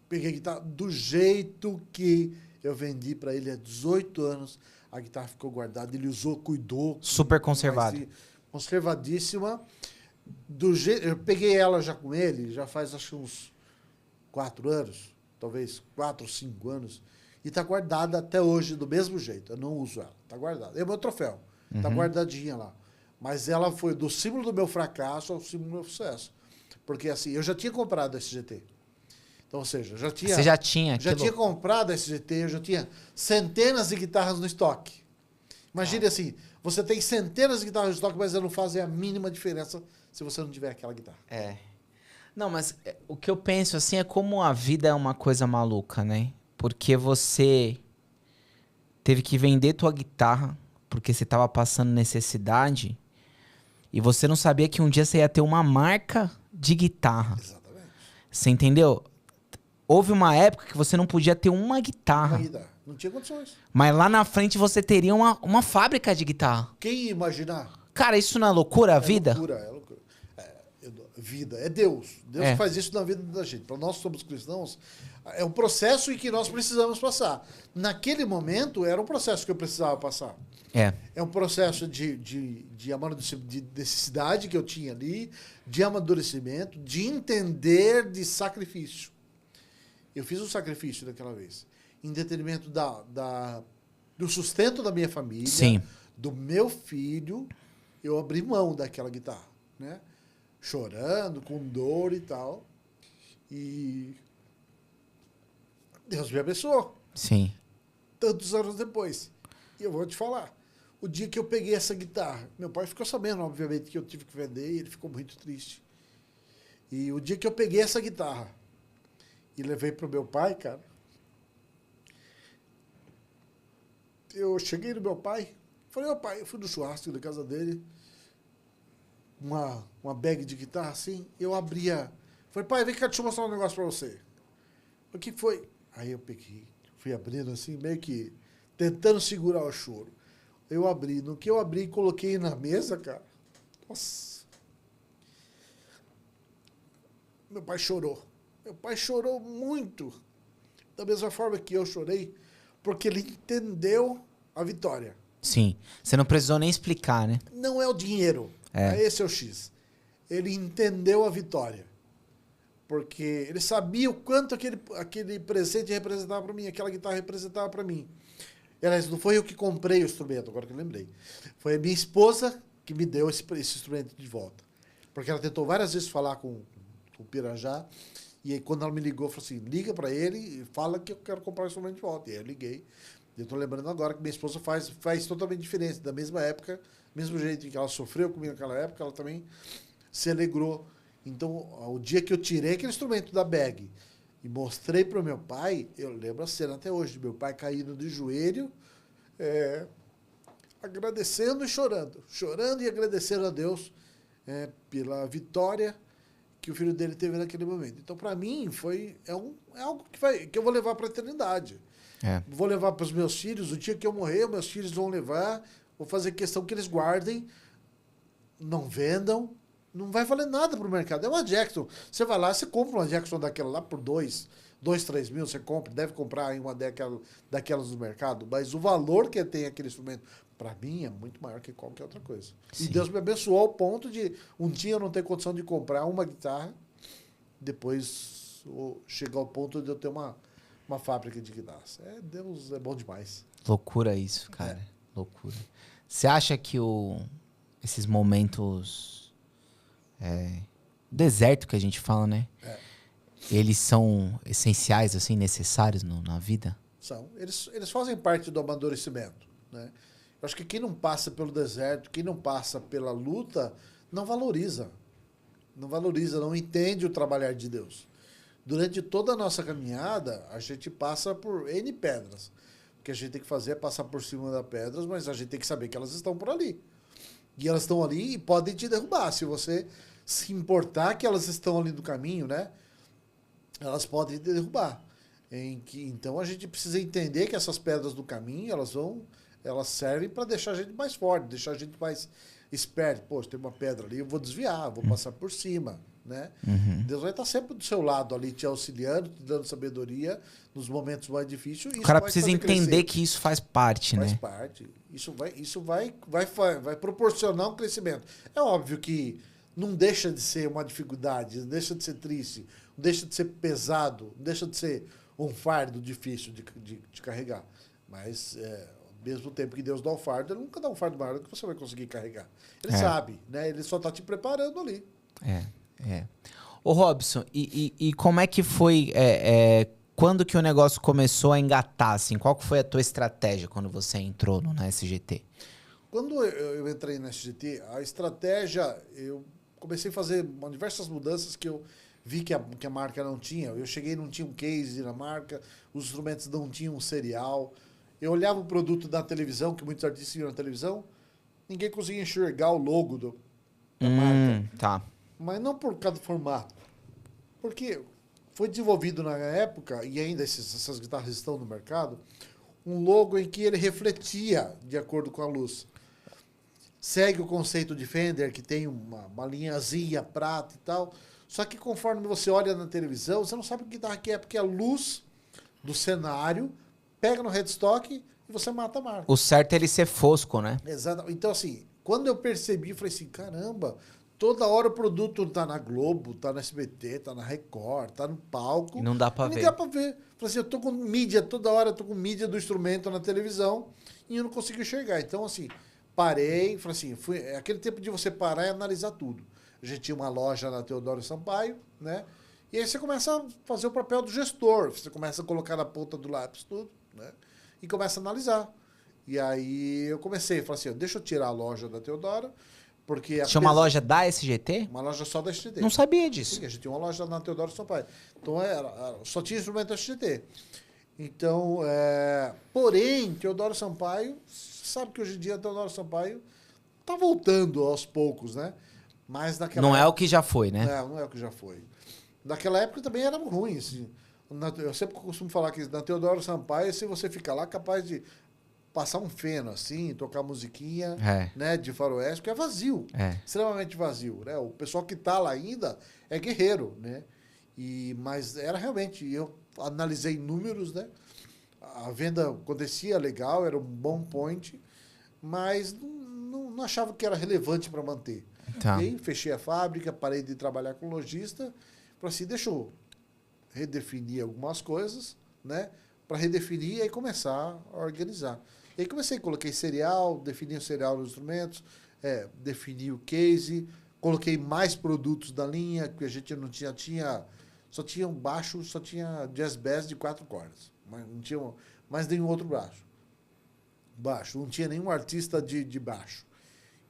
Peguei a guitarra do jeito que eu vendi para ele há 18 anos. A guitarra ficou guardada, ele usou, cuidou. Super conservada. Conservadíssima. Eu peguei ela já com ele, já faz acho uns 4 anos. talvez 4 ou 5 anos, e está guardada até hoje do mesmo jeito. Eu não uso ela, está guardada. É o meu troféu, está guardadinha lá. Mas ela foi do símbolo do meu fracasso ao símbolo do meu sucesso. Porque assim, eu já tinha comprado a SGT. Então, ou seja, Você já tinha? Já tinha comprado a SGT, eu já tinha centenas de guitarras no estoque. Imagine assim, você tem centenas de guitarras no estoque, mas elas não fazem a mínima diferença se você não tiver aquela guitarra. Não, mas o que eu penso assim é como a vida é uma coisa maluca, né? Porque você teve que vender tua guitarra porque você tava passando necessidade e você não sabia que um dia você ia ter uma marca de guitarra. Exatamente. Você entendeu? Houve uma época que você não podia ter uma guitarra. Não tinha condições. Mas lá na frente você teria uma fábrica de guitarra. Quem ia imaginar? Cara, isso não é loucura, a vida? É loucura. Vida. É Deus. Deus faz isso na vida da gente. Para nós que somos cristãos, é um processo em que nós precisamos passar. Naquele momento, era um processo que eu precisava passar. É um processo de necessidade que eu tinha ali, de amadurecimento, de entender, de sacrifício. Eu fiz um sacrifício daquela vez. Em detrimento do sustento da minha família, Sim. do meu filho, eu abri mão daquela guitarra, né? Chorando, com dor e tal. E Deus me abençoou. Sim. Tantos anos depois. E eu vou te falar. O dia que eu peguei essa guitarra, meu pai ficou sabendo, obviamente, que eu tive que vender e ele ficou muito triste. E o dia que eu peguei essa guitarra e levei pro meu pai, cara, eu cheguei no meu pai, falei, meu pai, eu fui no churrasco da casa dele, uma bag de guitarra assim, eu abria, falei, pai, vem cá, deixa eu mostrar um negócio pra você. O que foi? Aí eu peguei, fui abrindo assim, meio que tentando segurar o choro. Eu abri, no que eu abri e coloquei na mesa, cara, nossa, meu pai chorou. Meu pai chorou muito, da mesma forma que eu chorei, porque ele entendeu a vitória. Sim. Você não precisou nem explicar, né? Não é o dinheiro. Esse é o X. Ele entendeu a vitória. Porque ele sabia o quanto aquele presente representava para mim, aquela guitarra representava para mim. Aliás, não foi eu que comprei o instrumento, agora que eu lembrei. Foi a minha esposa que me deu esse instrumento de volta. Porque ela tentou várias vezes falar com o Pirajá. E aí, quando ela me ligou, falou assim, liga para ele e fala que eu quero comprar o instrumento de volta. E aí eu liguei. Eu estou lembrando agora que minha esposa faz totalmente diferente. Da mesma época, mesmo jeito em que ela sofreu comigo naquela época, ela também se alegrou. Então, o dia que eu tirei aquele instrumento da bag e mostrei para o meu pai, eu lembro a cena até hoje, meu pai caindo de joelho, agradecendo e chorando. Chorando e agradecendo a Deus pela vitória que o filho dele teve naquele momento. Então, para mim, é algo que eu vou levar para a eternidade. Vou levar para os meus filhos. O dia que eu morrer, meus filhos vão levar. Vou fazer questão que eles guardem, não vendam. Não vai valer nada para o mercado. É uma Jackson. Você vai lá, você compra uma Jackson daquela lá por 2, 3 mil, você compra, deve comprar uma daquelas no mercado, mas o valor que tem aquele instrumento, para mim, é muito maior que qualquer outra coisa. Sim. E Deus me abençoou ao ponto de um dia eu não ter condição de comprar uma guitarra, depois chegar ao ponto de eu ter uma fábrica de guitarras. Deus é bom demais. Loucura isso, cara. Loucura. Você acha que esses momentos... deserto que a gente fala, né? Eles são essenciais, assim, necessários na vida? São. Eles fazem parte do amadurecimento, né? Eu acho que quem não passa pelo deserto, quem não passa pela luta, não valoriza. Não valoriza, não entende o trabalhar de Deus. Durante toda a nossa caminhada, a gente passa por N pedras. O que a gente tem que fazer é passar por cima das pedras, mas a gente tem que saber que elas estão por ali. E elas estão ali e podem te derrubar. Se você se importar que elas estão ali no caminho, né? Elas podem te derrubar. Então a gente precisa entender que essas pedras do caminho, elas servem para deixar a gente mais forte, deixar a gente mais esperto. Poxa, tem uma pedra ali, eu vou desviar, vou passar por cima, né? Uhum. Deus vai estar sempre do seu lado ali, te auxiliando, te dando sabedoria nos momentos mais difíceis. O cara precisa entender que isso faz parte, né? Faz parte. Isso vai proporcionar um crescimento. É óbvio que não deixa de ser uma dificuldade, não deixa de ser triste, não deixa de ser pesado, não deixa de ser um fardo difícil de carregar. Mas, ao mesmo tempo que Deus dá o fardo, ele nunca dá um fardo maior que você vai conseguir carregar. Ele sabe, né? Ele só está te preparando ali. Ô, Robson, e como é que foi... quando que o negócio começou a engatar, assim? Qual que foi a tua estratégia quando você entrou na SGT? Quando eu entrei na SGT, a estratégia, eu comecei a fazer diversas mudanças que eu vi que a marca não tinha. Eu cheguei, não tinha um case na marca, os instrumentos não tinham um serial. Eu olhava o produto da televisão, que muitos artistas viam na televisão, ninguém conseguia enxergar o logo da marca. Tá. Mas não por causa do formato. Porque foi desenvolvido na época, e ainda essas guitarras estão no mercado, um logo em que ele refletia de acordo com a luz. Segue o conceito de Fender, que tem uma linhazinha prata e tal. Só que conforme você olha na televisão, você não sabe que guitarra que é, porque a luz do cenário pega no headstock e você mata a marca. O certo é ele ser fosco, né? Exato. Então, assim, quando eu percebi, eu falei assim, caramba, toda hora o produto tá na Globo, tá na SBT, tá na Record, tá no palco. E não dá pra ver. Não dá pra ver. Falei assim, eu tô com mídia, toda hora eu tô com mídia do instrumento na televisão e eu não consigo enxergar. Então, assim, parei, falei assim, é aquele tempo de você parar e analisar tudo. A gente tinha uma loja na Teodoro Sampaio, né? E aí você começa a fazer o papel do gestor. Você começa a colocar na ponta do lápis tudo, né? E começa a analisar. E aí eu comecei, falei assim, deixa eu tirar a loja da Teodoro, porque... Tinha uma loja da SGT? Uma loja só da SGT. Não sabia disso. Sim, a gente tinha uma loja na Teodoro Sampaio. Então só tinha instrumento SGT. Então, porém, Teodoro Sampaio, sabe que hoje em dia a Teodoro Sampaio tá voltando aos poucos, né? Mas naquela Não época, é o que já foi, né? não é o que já foi. Naquela época também era ruim. Assim. Eu sempre costumo falar que na Teodoro Sampaio, se você ficar lá, capaz de passar um feno, assim, tocar musiquinha, né, de faroeste, porque é vazio. Extremamente vazio, né? O pessoal que tá lá ainda é guerreiro, né? Mas era realmente, eu analisei números, né? A venda acontecia legal, era um bom point, mas não achava que era relevante para manter. Tá. E aí fechei a fábrica, parei de trabalhar com lojista, falei assim, deixa eu redefinir algumas coisas, né? Para redefinir e aí começar a organizar. E aí comecei, coloquei serial, defini o serial nos instrumentos, defini o case, coloquei mais produtos da linha, que a gente não tinha só tinha um baixo, só tinha jazz bass de 4 cordas, mas não tinha mais nenhum outro baixo, não tinha nenhum artista de baixo.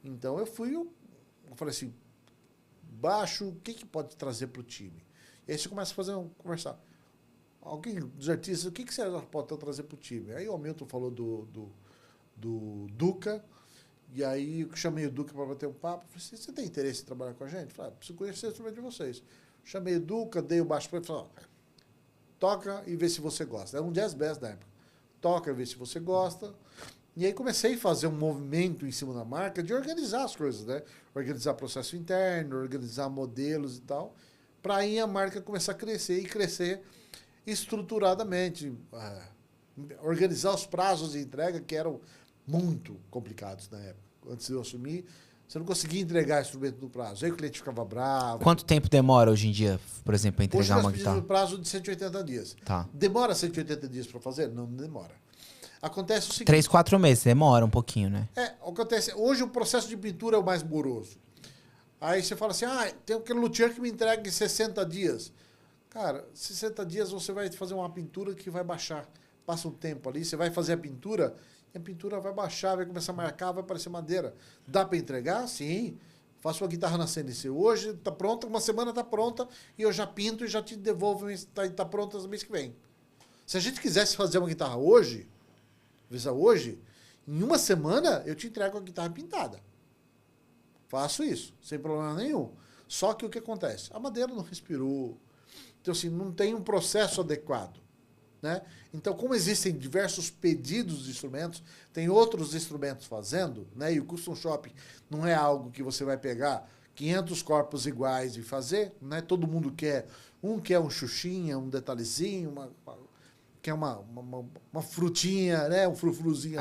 Então eu falei assim, baixo, o que pode trazer para o time? E aí você começa a conversar. Alguém dos artistas, o que você pode trazer para o time? Aí o Hamilton falou do Duca, e aí eu chamei o Duca para bater um papo. Falei assim, você tem interesse em trabalhar com a gente? Falei, preciso conhecer o instrumento de vocês. Chamei o Duca, dei o baixo para ele e falei, toca e vê se você gosta. Era um jazz bass da época. Toca e vê se você gosta. E aí comecei a fazer um movimento em cima da marca de organizar as coisas, né? Organizar processo interno, organizar modelos e tal, para aí a marca começar a crescer e crescer estruturadamente. Organizar os prazos de entrega que eram muito complicados na época. Antes de eu assumir, você não conseguia entregar instrumento no prazo. Aí o cliente ficava bravo. Quanto tempo demora hoje em dia, por exemplo, para entregar uma guitarra? Hoje nós pedimos um prazo de 180 dias. Tá. Demora 180 dias para fazer? Não demora. Acontece o seguinte... 3, 4 meses, demora um pouquinho, né? Acontece... Hoje o processo de pintura é o mais moroso. Aí você fala assim, tem aquele luthier que me entrega em 60 dias. Cara, 60 dias você vai fazer uma pintura que vai baixar. Passa um tempo ali, você vai fazer a pintura, e a pintura vai baixar, vai começar a marcar, vai parecer madeira. Dá para entregar? Sim. Faço uma guitarra na CNC. Hoje está pronta, uma semana está pronta, e eu já pinto e já te devolvo, está pronta no mês que vem. Se a gente quisesse fazer uma guitarra hoje, em uma semana eu te entrego a guitarra pintada. Faço isso, sem problema nenhum. Só que o que acontece? A madeira não respirou. Então, assim, não tem um processo adequado. Né? Então, como existem diversos pedidos de instrumentos, tem outros instrumentos fazendo, né? E o Custom Shop não é algo que você vai pegar 500 corpos iguais e fazer, né? Todo mundo quer um xuxinha, um detalhezinho, quer uma frutinha, né? Um frufruzinho.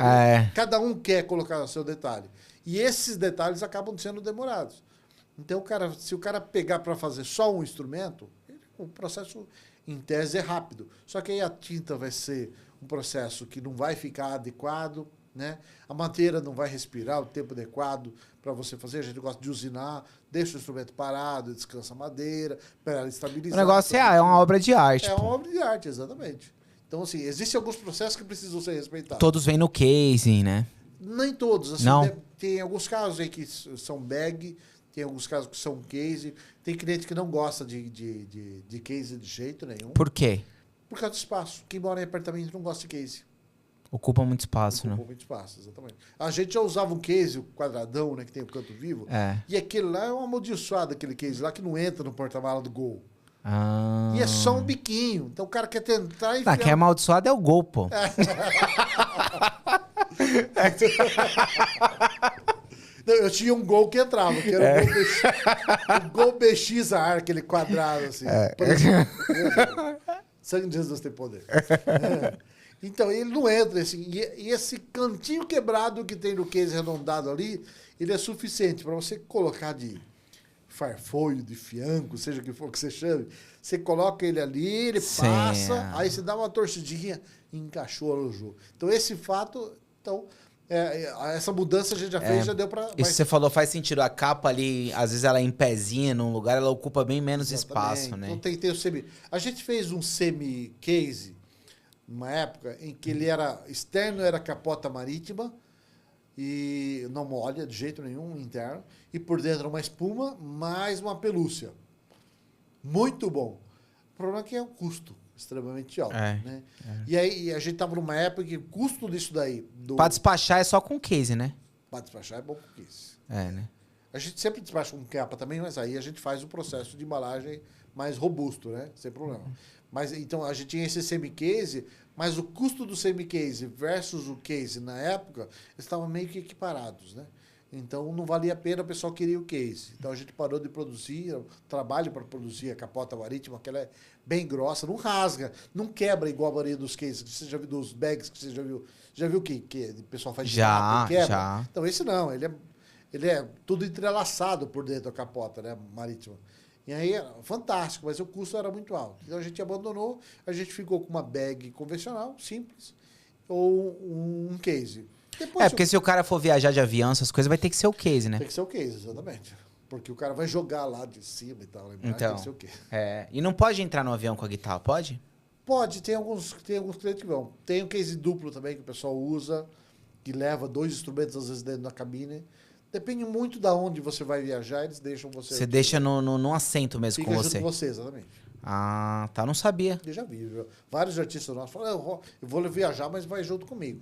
Cada um quer colocar o seu detalhe. E esses detalhes acabam sendo demorados. Então, se o cara pegar para fazer só um instrumento, o processo em tese é rápido. Só que aí a tinta vai ser um processo que não vai ficar adequado, né? A madeira não vai respirar o tempo adequado para você fazer. A gente gosta de usinar, deixa o instrumento parado, descansa a madeira, para ela estabilizar. O negócio é uma obra de arte. É uma obra de arte, exatamente. Então, assim, existem alguns processos que precisam ser respeitados. Todos vêm no casing, né? Nem todos. Assim, não. Tem alguns casos aí que são bag, tem alguns casos que são case. Tem cliente que não gosta de case de jeito nenhum. Por quê? Por causa do espaço. Quem mora em apartamento não gosta de case. Ocupa muito espaço, né? Ocupa muito espaço, exatamente. A gente já usava um case, o quadradão, né, que tem o canto vivo. É. E aquele lá é uma amaldiçoada, aquele case lá, que não entra no porta-mala do Gol. Ah. E é só um biquinho. Então o cara quer tentar e... Quem é amaldiçoado é o Gol, pô. Não, eu tinha um Gol que entrava, que era o Gol BX ar, aquele quadrado assim. Sangue de Jesus tem poder. Então, ele não entra, assim, e esse cantinho quebrado que tem no case arredondado ali, ele é suficiente para você colocar de farfolho, de fianco, seja o que for que você chame. Você coloca ele ali, ele passa, aí você dá uma torcidinha e encaixou no jogo. Então, esse fato, essa mudança a gente já fez, já deu para... Isso você falou faz sentido. A capa ali, às vezes ela é em pezinha num lugar, ela ocupa bem menos espaço, né? Então, tem que ter o semi... A gente fez um semi-case, uma época em que ele era externo, era capota marítima e não molha de jeito nenhum interno, e por dentro uma espuma mais uma pelúcia. Muito bom. O problema é que é um custo extremamente alto, né? E aí a gente estava numa época que o custo disso daí... Para despachar é só com case, né? Para despachar é bom com case. Né? A gente sempre despacha com capa também, mas aí a gente faz o processo de embalagem mais robusto, né? Sem problema. Mas então a gente tinha esse semi-case, mas o custo do semi-case versus o case na época, eles estavam meio que equiparados, né? Então não valia a pena, o pessoal queria o case. Então a gente parou de produzir, trabalho para produzir a capota marítima, que ela é bem grossa, não rasga, não quebra igual a maioria dos cases que você já viu, dos bags que você já viu. Já viu que o pessoal faz de lata e quebra? Já. Então esse não, ele é tudo entrelaçado por dentro da capota, né, marítima. E aí era fantástico, mas o custo era muito alto. Então a gente abandonou, a gente ficou com uma bag convencional, simples, ou um case. Depois porque se o cara for viajar de avião, essas coisas, vai ter que ser o case, né? Tem que ser o case, exatamente. Porque o cara vai jogar lá de cima e tal. Então, tem que ser o case. E não pode entrar no avião com a guitarra, pode? Pode, tem alguns clientes que vão. Tem o case duplo também que o pessoal usa, que leva 2 instrumentos às vezes dentro da cabine. Depende muito da onde você vai viajar, eles deixam você... Você deixa no assento mesmo Fica com junto você. com você, exatamente. Ah, tá, não sabia. Eu já vi. Vários artistas nossos falam, eu vou viajar, mas vai junto comigo.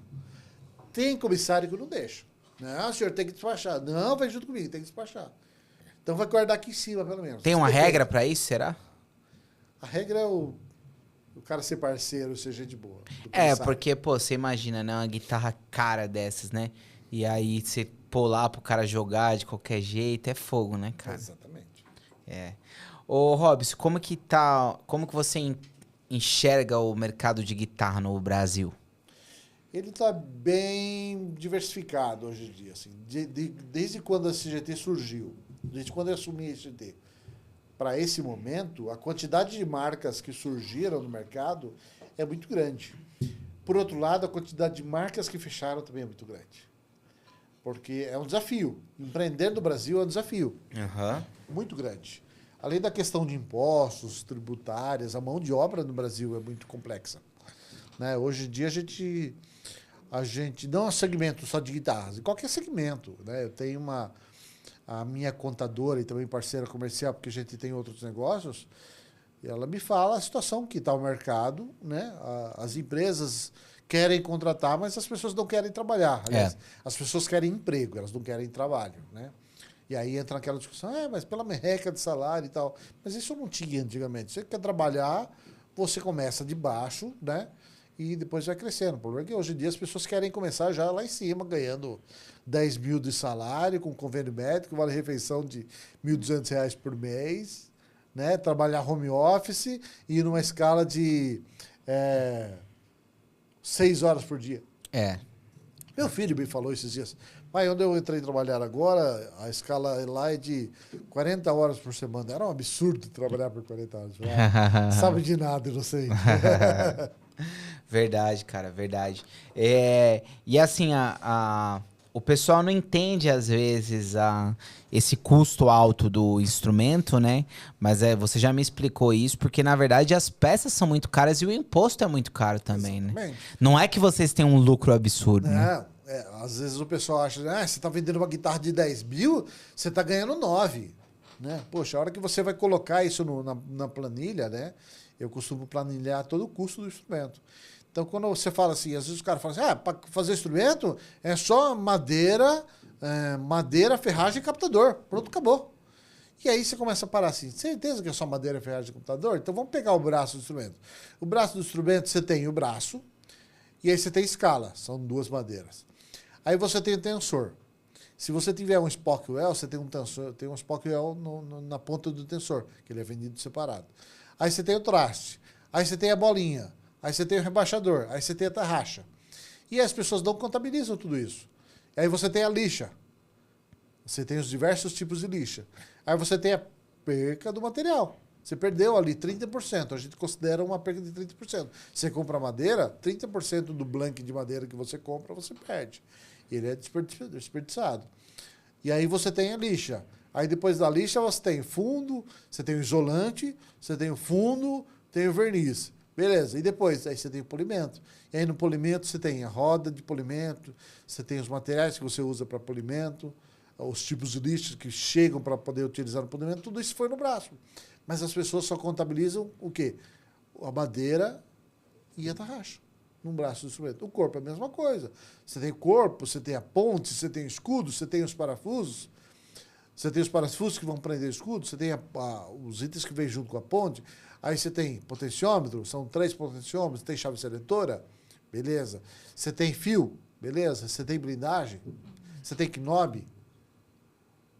Tem comissário que não deixa. Não, senhor, tem que despachar. Não, vai junto comigo, tem que despachar. Então vai guardar aqui em cima, pelo menos. Tem uma regra pra isso, será? A regra é o cara ser parceiro, ser gente boa. Porque, pô, você imagina, né? Uma guitarra cara dessas, né? E aí você pôr lá pro cara jogar de qualquer jeito, é fogo, né, cara? Exatamente. Ô, Robson, como que você enxerga o mercado de guitarra no Brasil? Ele está bem diversificado hoje em dia. Assim. Desde quando a CGT surgiu, desde quando eu assumi a CGT, para esse momento, a quantidade de marcas que surgiram no mercado é muito grande. Por outro lado, a quantidade de marcas que fecharam também é muito grande. Porque é um desafio. Empreender no Brasil é um desafio. Muito grande. Além da questão de impostos, tributárias, a mão de obra no Brasil é muito complexa. Né? Hoje em dia a gente não é um segmento só de guitarras, em qualquer segmento. Né? Eu tenho a minha contadora e também parceira comercial, porque a gente tem outros negócios, e ela me fala a situação que está o mercado, né? As empresas querem contratar, mas as pessoas não querem trabalhar. Aliás, as pessoas querem emprego, elas não querem trabalho. Né? E aí entra aquela discussão, mas pela merreca de salário e tal. Mas isso não tinha antigamente. Você quer trabalhar, você começa de baixo, né? E depois vai crescendo. O problema é que hoje em dia as pessoas querem começar já lá em cima, ganhando 10 mil de salário, com convênio médico, vale refeição de R$ 1.200 por mês, né? Trabalhar home office e ir numa escala de 6 horas por dia. Meu filho me falou esses dias, Mas onde eu entrei trabalhar agora, a escala lá é de 40 horas por semana. Era um absurdo trabalhar por 40 horas. Sabe de nada, inocente. Verdade, cara, verdade. E assim, o pessoal não entende, às vezes, esse custo alto do instrumento, né? Mas você já me explicou isso, porque, na verdade, as peças são muito caras e o imposto é muito caro também, né? Exatamente. Não é que vocês têm um lucro absurdo, né? Às vezes o pessoal acha, você está vendendo uma guitarra de 10 mil, você está ganhando 9. Né? Poxa, a hora que você vai colocar isso na planilha, né? Eu costumo planilhar todo o custo do instrumento. Então, quando você fala assim, às vezes o cara fala assim, para fazer instrumento é só madeira, ferragem e captador. Pronto, acabou. E aí você começa a parar assim, certeza que é só madeira, ferragem e captador? Então vamos pegar o braço do instrumento. O braço do instrumento, você tem o braço, e aí você tem escala, são 2 madeiras. Aí você tem o tensor. Se você tiver um Spockwell, você tem um tensor, tem um Spockwell na ponta do tensor, que ele é vendido separado. Aí você tem o traste, aí você tem a bolinha, aí você tem o rebaixador, aí você tem a tarraxa. E as pessoas não contabilizam tudo isso. Aí você tem a lixa. Você tem os diversos tipos de lixa. Aí você tem a perca do material. Você perdeu ali 30%. A gente considera uma perca de 30%. Você compra madeira, 30% do blank de madeira que você compra, você perde. Ele é desperdiçado. E aí você tem a lixa. Aí depois da lixa você tem fundo, você tem o isolante, você tem o fundo, tem o verniz. Beleza. E depois? Aí você tem o polimento. E aí no polimento você tem a roda de polimento, você tem os materiais que você usa para polimento, os tipos de lixos que chegam para poder utilizar no polimento, tudo isso foi no braço. Mas as pessoas só contabilizam o quê? A madeira e a tarraxa no braço do instrumento. O corpo é a mesma coisa. Você tem o corpo, você tem a ponte, você tem o escudo, você tem os parafusos. Você tem os parafusos que vão prender o escudo, você tem os itens que vêm junto com a ponte. Aí você tem potenciômetro, são 3 potenciômetros, tem chave seletora, beleza. Você tem fio, beleza. Você tem blindagem, você tem knob,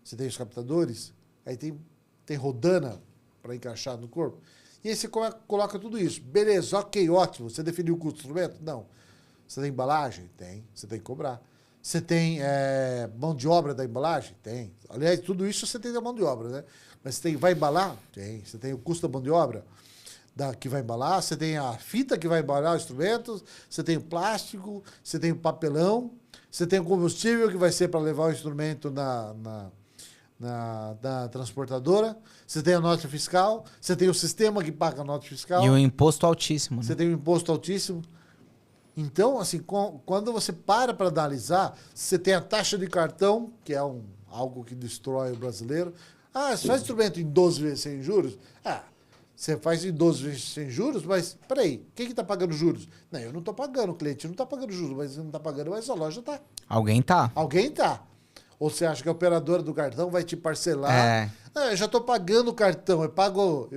você tem os captadores, aí tem rodana para encaixar no corpo. E aí você coloca tudo isso. Beleza, ok, ótimo. Você definiu o custo do instrumento? Não. Você tem embalagem? Tem. Você tem que cobrar. Você tem mão de obra da embalagem? Tem. Aliás, tudo isso você tem da mão de obra, né? Mas vai embalar? Tem. Você tem o custo da mão de obra que vai embalar, você tem a fita que vai embalar os instrumentos, você tem o plástico, você tem o papelão, você tem o combustível que vai ser para levar o instrumento na transportadora, você tem a nota fiscal, você tem o sistema que paga a nota fiscal. E o imposto altíssimo. Né? Você tem o imposto altíssimo. Então, assim, quando você para analisar, você tem a taxa de cartão, que é algo que destrói o brasileiro. Você faz instrumento em 12 vezes sem juros? Você faz em 12 vezes sem juros, mas peraí, quem está pagando juros? Não, eu não estou pagando, o cliente não está pagando juros, mas não está pagando, mas a loja está. Alguém tá. Alguém tá. Ou você acha que a operadora do cartão vai te parcelar? Não, eu já estou pagando o cartão, eu pago,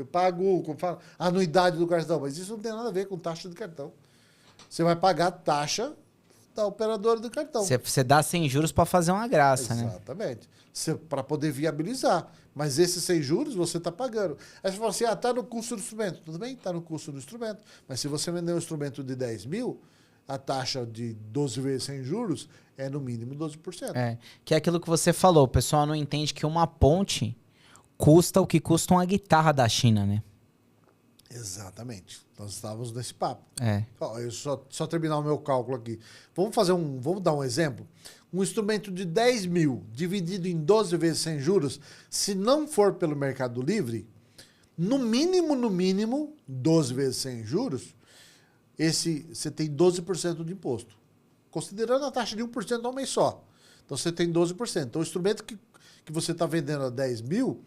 como fala, a anuidade do cartão, mas isso não tem nada a ver com taxa de cartão. Você vai pagar a taxa da operadora do cartão. Você dá sem juros para fazer uma graça, né? Exatamente. Para poder viabilizar. Mas esses sem juros você está pagando. Aí você fala assim, está no custo do instrumento. Tudo bem, está no custo do instrumento. Mas se você vender um instrumento de 10 mil, a taxa de 12 vezes sem juros é no mínimo 12%. Que é aquilo que você falou. O pessoal não entende que uma ponte custa o que custa uma guitarra da China, né? Exatamente. Nós estávamos nesse papo. Eu só terminar o meu cálculo aqui. Vamos dar um exemplo? Um instrumento de 10 mil dividido em 12 vezes sem juros, se não for pelo Mercado Livre, no mínimo, 12 vezes sem juros, você tem 12% de imposto. Considerando a taxa de 1% ao mês só. Então você tem 12%. Então o instrumento que você está vendendo a 10 mil,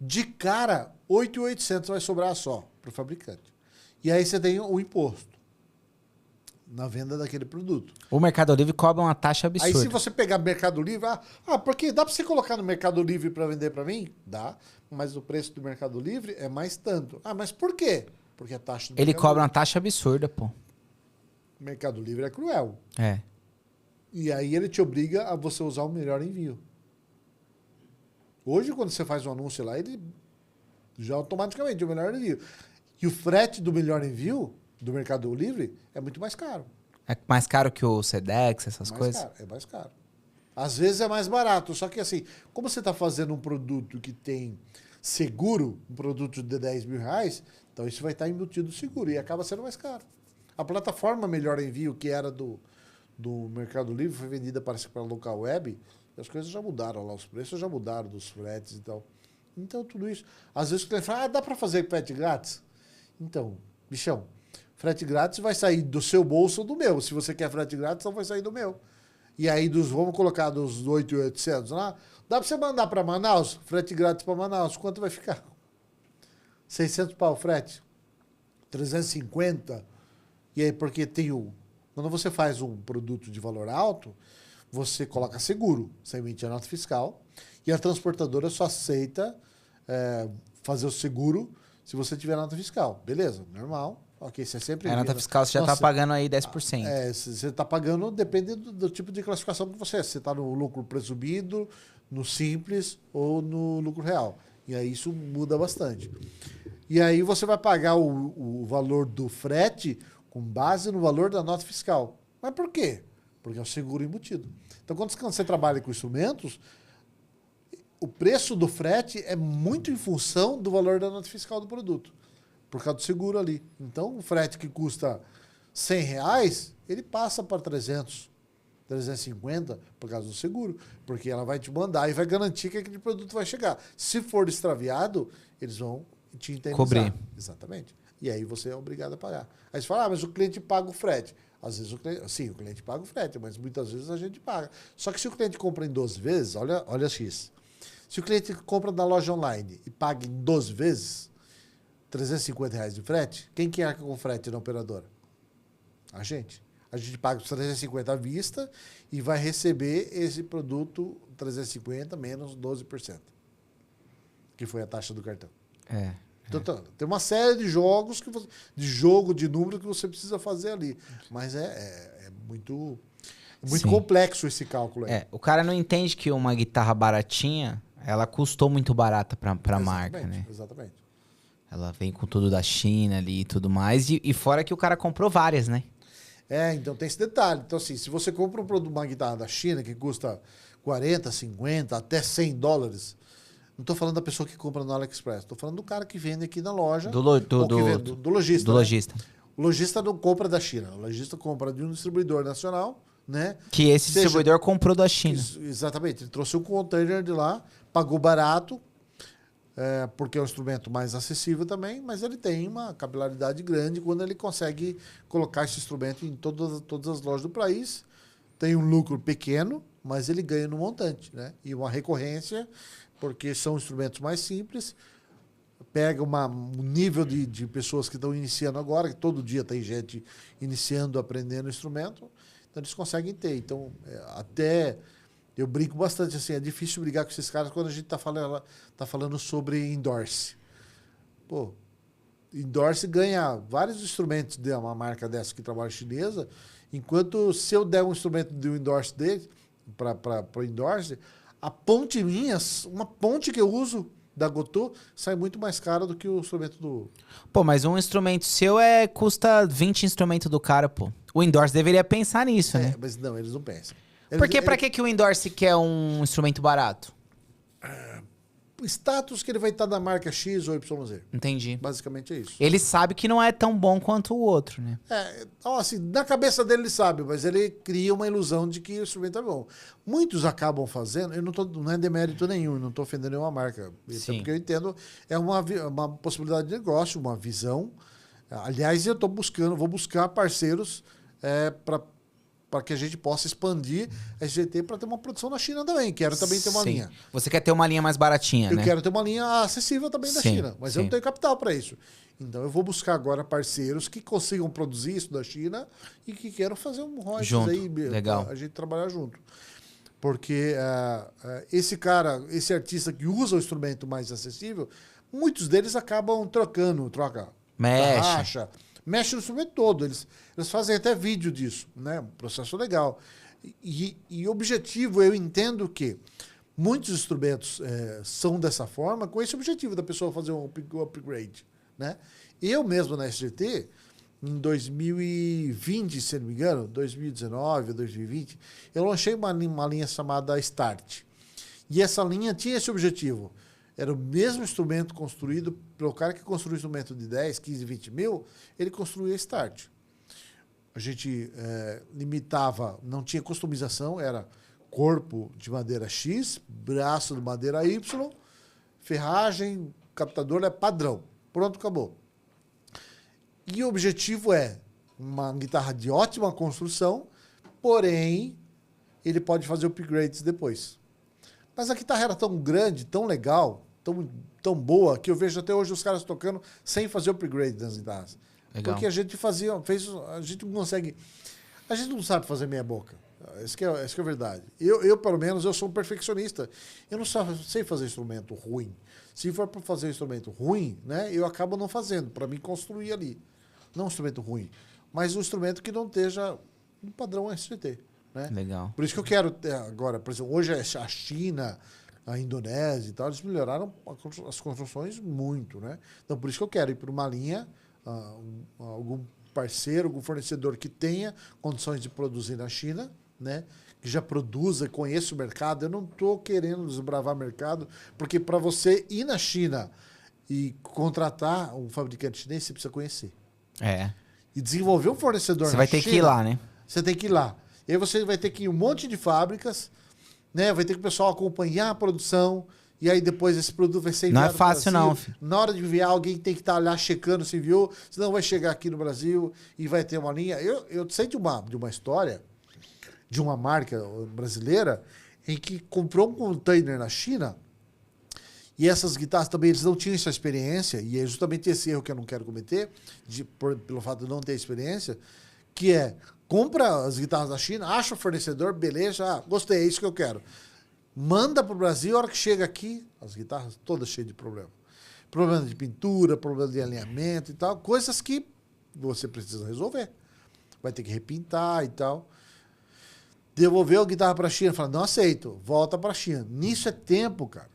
de cara, 8.800 vai sobrar só para o fabricante. E aí você tem o imposto na venda daquele produto. O Mercado Livre cobra uma taxa absurda. Aí se você pegar Mercado Livre, porque dá para você colocar no Mercado Livre para vender para mim? Dá, mas o preço do Mercado Livre é mais tanto. Mas por quê? Porque a taxa do Ele cobra uma taxa absurda, pô. O Mercado Livre é cruel. E aí ele te obriga a você usar o melhor envio. Hoje, quando você faz um anúncio lá, ele já automaticamente é o melhor envio. E o frete do melhor envio do Mercado Livre é muito mais caro. É mais caro que o Sedex, essas coisas? É mais caro. Às vezes é mais barato. Só que assim, como você está fazendo um produto que tem seguro, um produto de 10 mil reais, então isso vai estar embutido seguro e acaba sendo mais caro. A plataforma Melhor Envio, que era do Mercado Livre, foi vendida para a local web, e as coisas já mudaram lá, os preços já mudaram dos fretes e tal. Então, tudo isso. Às vezes o cliente fala, dá para fazer frete grátis? Então, bichão, frete grátis vai sair do seu bolso ou do meu. Se você quer frete grátis, então vai sair do meu. E aí, vamos colocar dos 8.800 lá, dá para você mandar para Manaus, frete grátis para Manaus, quanto vai ficar? 600 pau o frete? 350? E aí, porque tem quando você faz um produto de valor alto, você coloca seguro, você emite a nota fiscal, e a transportadora só aceita fazer o seguro se você tiver nota fiscal. Beleza, normal. Ok, você sempre... A nota fiscal você já está pagando aí 10%. Você está pagando, depende do tipo de classificação que você é. Se você está no lucro presumido, no simples ou no lucro real. E aí isso muda bastante. E aí você vai pagar o valor do frete com base no valor da nota fiscal. Mas por quê? Porque é o seguro embutido. Então, quando você trabalha com instrumentos, o preço do frete é muito em função do valor da nota fiscal do produto, por causa do seguro ali. Então, o frete que custa R$100, ele passa para 300, 350 por causa do seguro, porque ela vai te mandar e vai garantir que aquele produto vai chegar. Se for extraviado, eles vão te indenizar. Cobrir. Exatamente. E aí você é obrigado a pagar. Aí você fala, mas o cliente paga o frete. Às vezes o cliente paga o frete, mas muitas vezes a gente paga. Só que se o cliente compra em 12 vezes, olha X. Se o cliente compra na loja online e paga em 12 vezes, R$350 de frete, quem que arca com frete na operadora? A gente. A gente paga os 350 à vista e vai receber esse produto 350 menos 12%, que foi a taxa do cartão. Então, tem uma série de jogos, de número que você precisa fazer ali. Mas é muito complexo esse cálculo aí. O cara não entende que uma guitarra baratinha, ela custou muito barata pra marca, né? Exatamente. Ela vem com tudo da China ali e tudo mais. E fora que o cara comprou várias, né? Então tem esse detalhe. Então, assim, se você compra uma guitarra da China que custa 40, 50, até $100, não estou falando da pessoa que compra no AliExpress, estou falando do cara que vende aqui na loja. Do lojista. Do lojista. O lojista não compra da China. O lojista compra de um distribuidor nacional, né? Que esse distribuidor comprou da China. Exatamente. Ele trouxe um container de lá, pagou barato, porque é um instrumento mais acessível também, mas ele tem uma capilaridade grande quando ele consegue colocar esse instrumento em todas as lojas do país. Tem um lucro pequeno, mas ele ganha no montante, né? E uma recorrência, porque são instrumentos mais simples, pega um nível de pessoas que estão iniciando agora, que todo dia tem gente iniciando, aprendendo o instrumento, então eles conseguem ter. Então, até eu brinco bastante, assim, é difícil brigar com esses caras quando a gente está falando sobre endorse. Pô, endorse ganha vários instrumentos de uma marca dessa que trabalha chinesa, enquanto se eu der um instrumento de um endorse dele, para o endorse, a ponte minha, uma ponte que eu uso da Goto, sai muito mais cara do que o instrumento do... Pô, mas um instrumento seu custa 20 instrumentos do cara, pô. O endorse deveria pensar nisso, né? Mas não, eles não pensam. Porque pra que o endorse quer um instrumento barato? Status que ele vai estar da marca X ou YZ. Entendi. Basicamente é isso. Ele sabe que não é tão bom quanto o outro, né? Assim, na cabeça dele ele sabe, mas ele cria uma ilusão de que o instrumento é bom. Muitos acabam fazendo, não é demérito nenhum, não estou ofendendo nenhuma marca. Até porque eu entendo, é uma possibilidade de negócio, uma visão. Aliás, eu vou buscar parceiros para que a gente possa expandir a SGT para ter uma produção na China também. Quero também ter uma linha. Você quer ter uma linha mais baratinha, né? Eu quero ter uma linha acessível também da China, mas eu não tenho capital para isso. Então eu vou buscar agora parceiros que consigam produzir isso da China e que queiram fazer um royalties aí. Legal. A gente trabalhar junto. Porque esse artista que usa o instrumento mais acessível, muitos deles acabam troca mexe no instrumento todo. Eles fazem até vídeo disso, né? Um processo legal. E objetivo, eu entendo que muitos instrumentos são dessa forma, com esse objetivo da pessoa fazer um upgrade, né? Eu mesmo na SGT, em 2020, se não me engano, 2019 ou 2020, eu lancei uma linha chamada Start. E essa linha tinha esse objetivo. Era o mesmo instrumento construído pelo cara que construiu um instrumento de 10, 15, 20 mil, ele construía Start. A gente limitava, não tinha customização, era corpo de madeira X, braço de madeira Y, ferragem, captador é padrão. Pronto, acabou. E o objetivo é uma guitarra de ótima construção, porém, ele pode fazer upgrades depois. Mas a guitarra era tão grande, tão legal, tão boa, que eu vejo até hoje os caras tocando sem fazer upgrade nas guitarras. Legal. Porque a gente a gente não consegue, a gente não sabe fazer meia boca. Isso que é verdade. Eu, pelo menos, eu sou um perfeccionista. Eu não sei fazer instrumento ruim. Se for para fazer instrumento ruim, né, eu acabo não fazendo, para mim construir ali. Não um instrumento ruim, mas um instrumento que não esteja no padrão SGT. Né? Legal. Por isso que eu quero agora, por exemplo, hoje a China, a Indonésia e tal, eles melhoraram as construções muito, né? Então, por isso que eu quero ir para uma linha, algum parceiro, algum fornecedor que tenha condições de produzir na China, né? Que já produza, conheça o mercado. Eu não estou querendo desbravar mercado, porque para você ir na China e contratar um fabricante chinês, você precisa conhecer. E desenvolver um fornecedor você vai ter que ir lá, né? Você tem que ir lá. E aí você vai ter que ir em um monte de fábricas, né? Vai ter que o pessoal acompanhar a produção, e aí depois esse produto vai ser enviado. Não é fácil, não, filho. Na hora de enviar, alguém tem que estar lá checando se enviou, senão vai chegar aqui no Brasil e vai ter uma linha. Eu sei de uma história de uma marca brasileira em que comprou um container na China, e essas guitarras também eles não tinham essa experiência, e é justamente esse erro que eu não quero cometer, pelo fato de não ter experiência, que é: compra as guitarras da China, acha o fornecedor, beleza, gostei, é isso que eu quero. Manda para o Brasil, a hora que chega aqui, as guitarras todas cheias de problema. Problema de pintura, problema de alinhamento e tal, coisas que você precisa resolver. Vai ter que repintar e tal. Devolveu a guitarra para a China, fala, não aceito, volta para a China. Nisso é tempo, cara.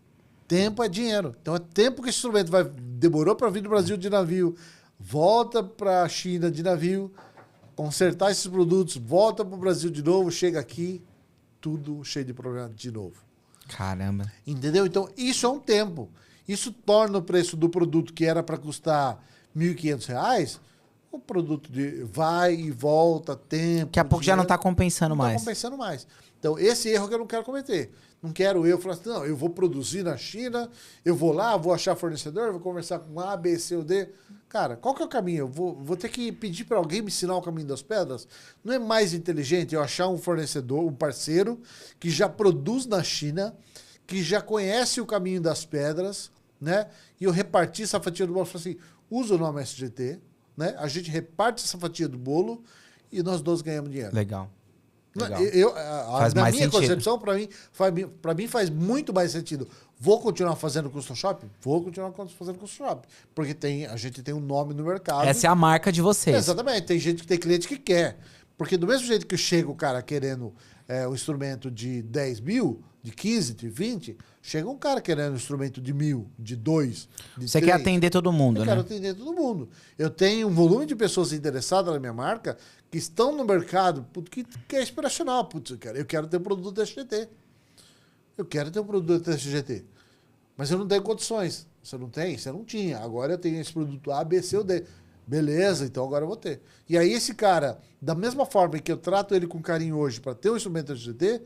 Tempo é dinheiro. Então é tempo que esse instrumento demorou para vir do Brasil de navio, volta para a China de navio, consertar esses produtos, volta para o Brasil de novo, chega aqui, tudo cheio de problema de novo. Caramba. Entendeu? Então, isso é um tempo. Isso torna o preço do produto que era para custar R$ 1.500, o produto vai e volta, tempo. Daqui a pouco já não está compensando mais. Não está compensando mais. Então, esse erro que eu não quero cometer. Não quero falar assim, não, eu vou produzir na China, eu vou lá, vou achar fornecedor, vou conversar com A, B, C ou D. Cara, qual que é o caminho? Eu vou ter que pedir para alguém me ensinar o caminho das pedras? Não é mais inteligente eu achar um fornecedor, um parceiro, que já produz na China, que já conhece o caminho das pedras, né? E eu repartir essa fatia do bolo, falar assim, usa o nome SGT, né? A gente reparte essa fatia do bolo e nós dois ganhamos dinheiro. Legal. Na minha concepção, para mim faz muito mais sentido. Vou continuar fazendo custom shop? Vou continuar fazendo custom shop. Porque a gente tem um nome no mercado. Essa é a marca de vocês. Exatamente. Tem cliente que quer. Porque do mesmo jeito que chega o cara querendo um instrumento de 10 mil, de 15, de 20, chega um cara querendo um instrumento de 1.000, de 2, de Você 3. quer atender todo mundo, né? Eu quero atender todo mundo. Eu tenho um volume de pessoas interessadas na minha marca que estão no mercado, que é inspiracional. Eu quero ter um produto da SGT. Eu quero ter um produto da SGT. Mas eu não tenho condições. Você não tem? Você não tinha. Agora eu tenho esse produto A, B, C ou D. Beleza, então agora eu vou ter. E aí esse cara, da mesma forma que eu trato ele com carinho hoje para ter um instrumento da SGT,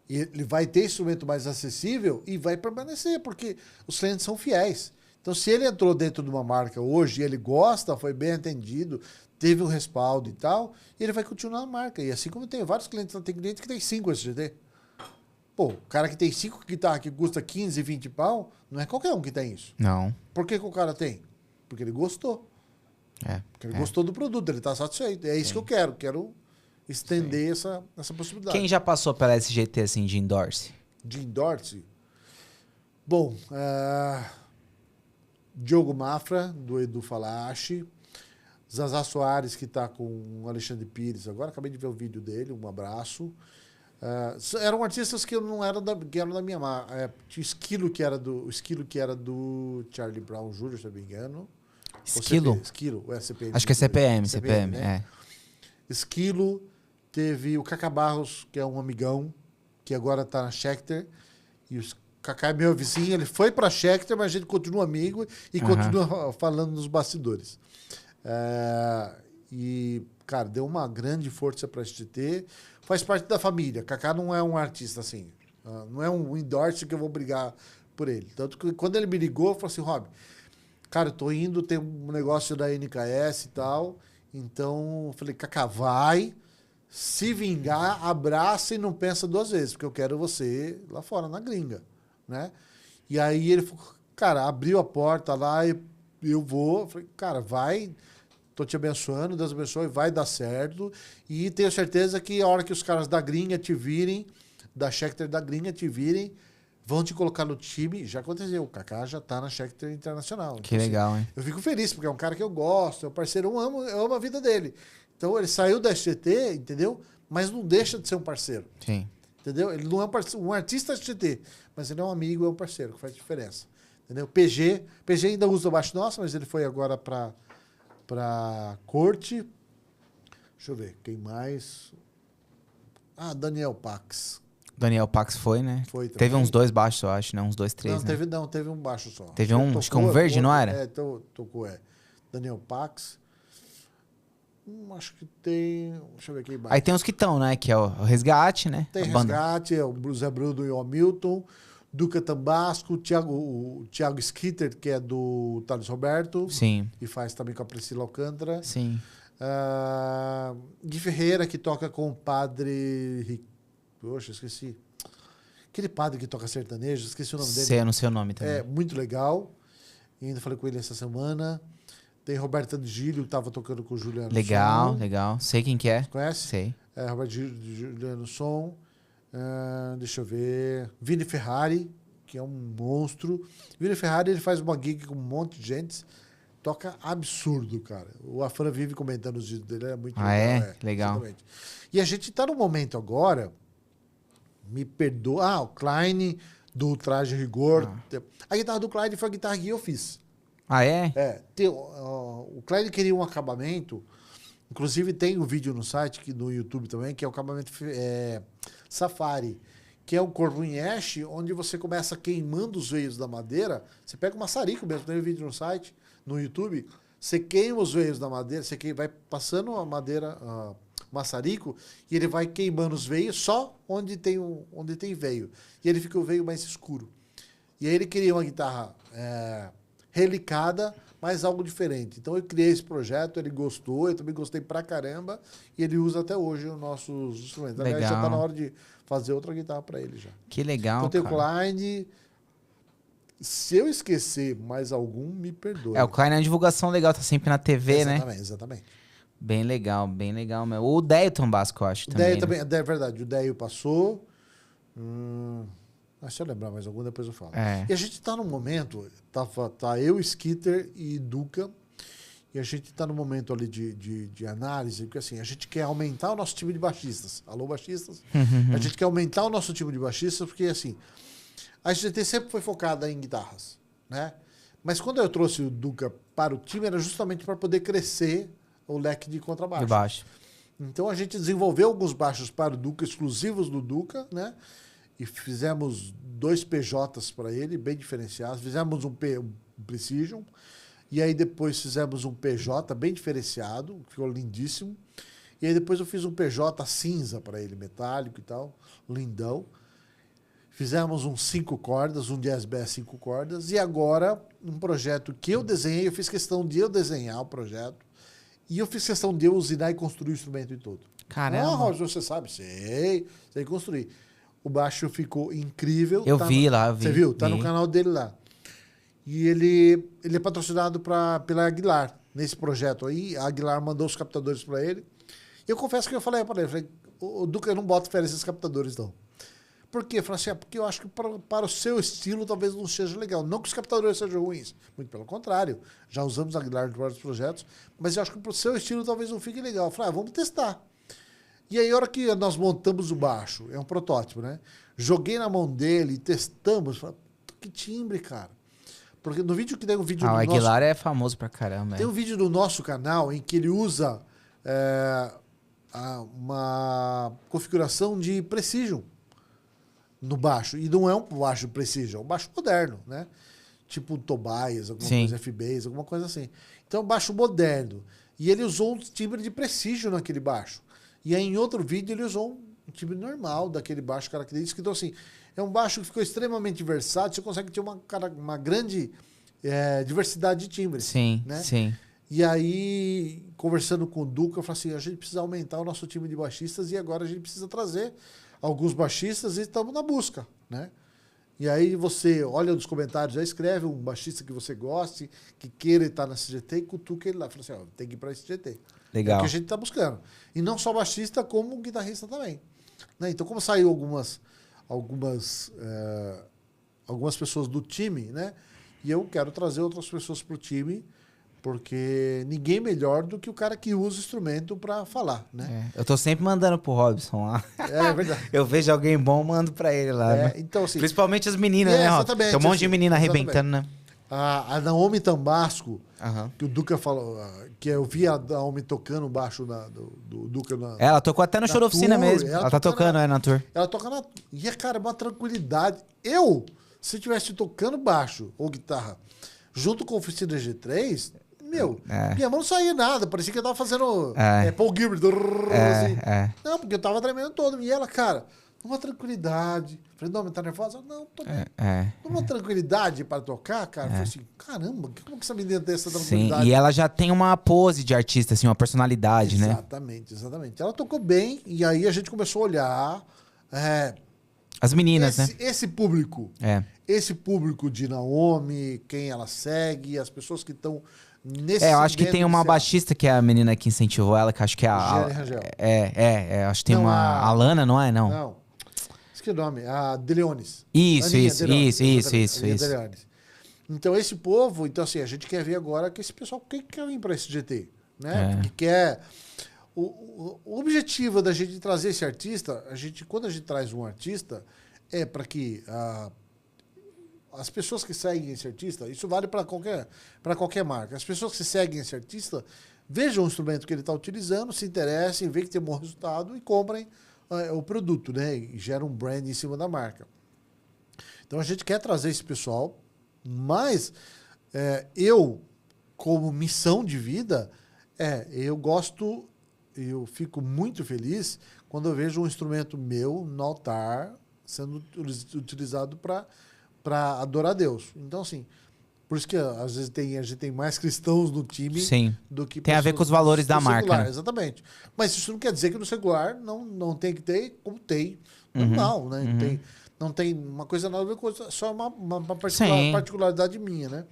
ele vai ter instrumento mais acessível e vai permanecer, porque os clientes são fiéis. Então, se ele entrou dentro de uma marca hoje e ele gosta, foi bem atendido, teve um respaldo e tal, ele vai continuar na marca. E assim como tem vários clientes, tem cliente que tem 5 SGT. Pô, o cara que tem 5 guitarras que custa 15, 20 pau, não é qualquer um que tem isso. Não. Por que o cara tem? Porque ele gostou. Porque ele gostou do produto, ele está satisfeito. É isso que eu quero. Quero estender essa possibilidade. Quem já passou pela SGT assim de endorse? De endorse? Bom, Diogo Mafra, do Edu Falache. Zazá Soares, que está com o Alexandre Pires agora. Acabei de ver o vídeo dele, um abraço. Eram artistas que não eram que eram da minha marca. Tinha o Esquilo que era do Charlie Brown Jr., se não me engano. Esquilo? Esquilo, ou é CPM? Acho que é CPM, né? é. Esquilo, teve o Cacá Barros, que é um amigão, que agora tá na Schecter. E o Cacá é meu vizinho, ele foi pra Schecter, mas a gente continua amigo e continua falando nos bastidores. E, cara, deu uma grande força pra STT. Faz parte da família. Cacá não é um artista assim. Não é um endorse que eu vou brigar por ele. Tanto que quando ele me ligou, eu falei assim, Rob, cara, eu tô indo, tem um negócio da NKS e tal. Então, eu falei, Cacá, vai, se vingar, abraça e não pensa duas vezes, porque eu quero você lá fora, na gringa, né? E aí ele falou, cara, abriu a porta lá e eu vou. Eu falei, cara, vai, tô te abençoando, Deus abençoe, vai dar certo. E tenho certeza que a hora que os caras da gringa te virem, da Schecter da gringa te virem, vão te colocar no time. Já aconteceu, o Kaká já tá na Schecter Internacional. Que então, legal, hein? Eu fico feliz, porque é um cara que eu gosto, é um parceiro, eu amo a vida dele. Então ele saiu da STT, entendeu? Mas não deixa de ser um parceiro. Sim. Entendeu? Ele não é um artista STT, mas ele é um amigo, é um parceiro, que faz diferença. Entendeu? PG ainda usa o baixo nosso, mas ele foi agora pra corte. Deixa eu ver, quem mais? Daniel Pax. Daniel Pax foi, né? Foi também. Teve uns 2 baixos, eu acho, né? Uns 2, 3, Não, teve um baixo só. Teve um, acho que um verde, não era? Tocou. Daniel Pax. Acho que tem... Deixa eu ver quem mais. Aí tem os que estão, né? Que é o Resgate, né? Tem Resgate, é o Zé Bruno e o Hamilton. Duca Tambasco, o Thiago Skitter, que é do Thales Roberto. Sim. E faz também com a Priscila Alcântara. Sim. Gui Ferreira, que toca com o padre... Poxa, esqueci. Aquele padre que toca sertanejo, esqueci o nome dele. Eu não sei o nome também. É, muito legal. E ainda falei com ele essa semana. Tem Roberto Angílio, que estava tocando com o Juliano Legal, Som. legal. Sei quem que é. Conhece? Sei. Roberto Juliano Som. Deixa eu ver. Vini Ferrari, que é um monstro. Vini Ferrari, ele faz uma gig com um monte de gente. Toca absurdo, cara. O Afran vive comentando os vídeos dele, é muito legal. É? Legal. Exatamente. E a gente tá num momento agora, me perdoa, o Klein, do Traje Rigor. A guitarra do Klein foi a guitarra que eu fiz. O Klein queria um acabamento, inclusive tem um vídeo no site, no YouTube também, que é o acabamento Safari, que é um corvo em ash, onde você começa queimando os veios da madeira. Você pega um maçarico mesmo, tem um vídeo no site, no YouTube, você queima os veios da madeira, você vai passando a madeira, maçarico, e ele vai queimando os veios só onde tem veio. E ele fica o veio mais escuro. E aí ele queria uma guitarra relicada, mas algo diferente. Então eu criei esse projeto, ele gostou, eu também gostei pra caramba, e ele usa até hoje os nossos instrumentos. Aliás, já tá na hora de fazer outra guitarra pra ele já. Que legal, então tem o Klein. Se eu esquecer mais algum, me perdoe. O Klein é uma divulgação legal, tá sempre na TV, Exatamente. Bem legal mesmo. O Deio Tambasco, eu acho. Também, é verdade, o Deio passou. Se eu lembrar mais algum, depois eu falo. E a gente tá num momento, tá eu, Skitter e Duca, e a gente tá num momento ali de análise, porque assim, a gente quer aumentar o nosso time de baixistas. Alô, baixistas? A gente quer aumentar o nosso time de baixistas, porque assim, a SGT sempre foi focada em guitarras, né? Mas quando eu trouxe o Duca para o time, era justamente para poder crescer o leque de contrabaixo. De baixo. Então a gente desenvolveu alguns baixos para o Duca, exclusivos do Duca, né? E fizemos 2 PJs para ele, bem diferenciados. Fizemos um Precision, e aí depois fizemos um PJ bem diferenciado, ficou lindíssimo. E aí depois eu fiz um PJ cinza para ele, metálico e tal, lindão. Fizemos uns 5 cordas, um Jazz Bass 5 cordas, e agora um projeto que eu desenhei, eu fiz questão de eu desenhar o projeto, e eu fiz questão de eu usinar e construir o instrumento e tudo. Caramba! Roger, você sabe? Sei construir. O baixo ficou incrível. Eu vi lá. Você viu? Tá no canal dele lá. E ele é patrocinado pela Aguilar, nesse projeto aí. A Aguilar mandou os captadores para ele. E eu confesso que eu falei para ele, o Duca, eu não boto fé nesses captadores, não. Por quê? Eu falei assim, porque eu acho que para o seu estilo talvez não seja legal. Não que os captadores sejam ruins, muito pelo contrário. Já usamos a Aguilar em vários projetos, mas eu acho que para o seu estilo talvez não fique legal. Eu falei, vamos testar. E aí, a hora que nós montamos o baixo, é um protótipo, né? Joguei na mão dele, testamos, falei, que timbre, cara. Porque no vídeo que tem um vídeo o do Aguilar é famoso pra caramba. Tem um vídeo do nosso canal em que ele usa uma configuração de Precision no baixo. E não é um baixo Precision, é um baixo moderno, né? Tipo Tobias, alguma coisa, F-Bass, alguma coisa assim. Então é um baixo moderno. E ele usou um timbre de Precision naquele baixo. E aí em outro vídeo ele usou um timbre normal daquele baixo característico. Então assim, é um baixo que ficou extremamente versátil. Você consegue ter uma grande diversidade de timbres. Sim, né? sim. E aí, conversando com o Duca, eu falei assim, a gente precisa aumentar o nosso time de baixistas e agora a gente precisa trazer alguns baixistas e estamos na busca, né? E aí você olha nos comentários, já escreve um baixista que você goste, que queira estar na CGT e cutuca ele lá. Fala assim, tem que ir para a CGT. Legal. É o que a gente está buscando. E não só baixista, como guitarrista também. Né? Então, como saiu algumas pessoas do time, né? E eu quero trazer outras pessoas para o time, porque ninguém melhor do que o cara que usa o instrumento para falar, né? Eu tô sempre mandando pro Robson lá. É verdade. Eu vejo alguém bom, mando pra ele lá. Né? Então, assim, principalmente as meninas, né, Robson? Tem um monte de menina arrebentando, né? A Naomi Tambasco, Uhum. que o Duca falou, que eu vi a Naomi tocando baixo do Duca. Ela tocou até no show da oficina mesmo. Ela tá tocando, na tour. Ela toca na... E, cara, uma tranquilidade. Se eu estivesse tocando baixo ou guitarra junto com a oficina G3... minha mão não saía nada, parecia que eu tava fazendo Paul Gilbert. Assim. Não, porque eu tava tremendo todo. E ela, cara, numa tranquilidade. Falei, não, tá nervosa? Não, tô bem. Numa tranquilidade para tocar, cara. Falei assim, caramba, como que essa menina tem essa tranquilidade? Sim, e ela já tem uma pose de artista, assim, uma personalidade, né? Exatamente. Ela tocou bem, e aí a gente começou a olhar... as meninas, né? Esse público. Esse público de Naomi, quem ela segue, as pessoas que estão... eu acho que tem uma baixista que é a menina que incentivou ela, que acho que é a... Rangel. Acho que tem uma... A Lana, não é? Não. Esqueci o nome. A De Leones. Isso. Então, esse povo... Então, assim, a gente quer ver agora que esse pessoal quer vir para esse GT, né? Que quer... O objetivo da gente trazer esse artista, quando a gente traz um artista, é para que... as pessoas que seguem esse artista, isso vale para qualquer marca, as pessoas que seguem esse artista vejam o instrumento que ele está utilizando, se interessem, veem que tem um bom resultado e comprem o produto, né? E geram um brand em cima da marca. Então a gente quer trazer esse pessoal, mas eu, como missão de vida, eu fico muito feliz quando eu vejo um instrumento meu no altar sendo utilizado para adorar a Deus. Então, assim, por isso que às vezes a gente tem mais cristãos no time do que tem a ver com os valores da marca. Né? Exatamente. Mas isso não quer dizer que no secular não tem que ter, como tem, normal, né? Não tem uma coisa nada a ver com outra, só uma particularidade minha, né?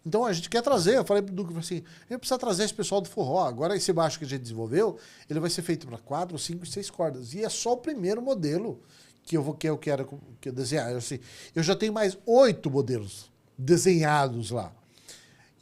Então a gente quer trazer, eu falei pro Duque, a gente precisa trazer esse pessoal do forró. Agora esse baixo que a gente desenvolveu, ele vai ser feito para 4, 5, 6 cordas. E é só o primeiro modelo que eu quero desenhar. Eu já tenho mais 8 modelos desenhados lá.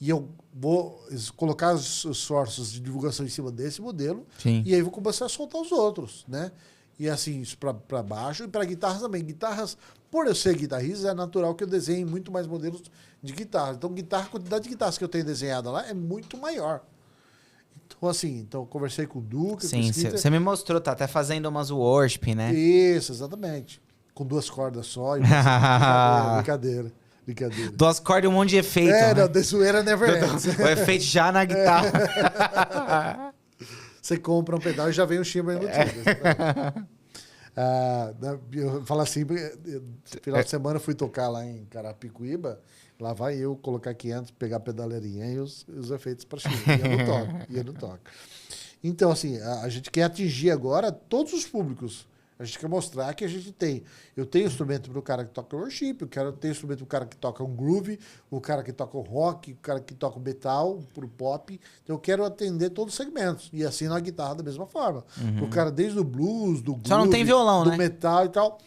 E eu vou colocar os esforços de divulgação em cima desse modelo. Sim. E aí vou começar a soltar os outros, né? E assim, isso para baixo e para guitarras também. Guitarras, por eu ser guitarrista, é natural que eu desenhe muito mais modelos de guitarra. Então, a quantidade de guitarras que eu tenho desenhada lá é muito maior. Então, assim, eu conversei com o Duque. Sim, você me mostrou, tá até fazendo umas worship, né? Isso, exatamente. Com 2 cordas só. E brincadeira. 2 cordas e um monte de efeito. Não, de zoeira never ends. O efeito já na guitarra. Você compra um pedal e já vem o shimmer embutido. Eu falo assim, no final de semana eu fui tocar lá em Carapicuíba, lá vai eu colocar 500, pegar a pedaleirinha e os efeitos para shimmer. E eu não toco. Então, assim, a gente quer atingir agora todos os públicos. A gente quer mostrar que a gente tem. Eu tenho instrumento para o cara que toca worship, eu tenho instrumento para o cara que toca um groove, o cara que toca o rock, o cara que toca o metal, para o pop. Então eu quero atender todos os segmentos. E assim na guitarra da mesma forma. O cara desde o blues, do groove, só não tem violão, do né? metal e tal.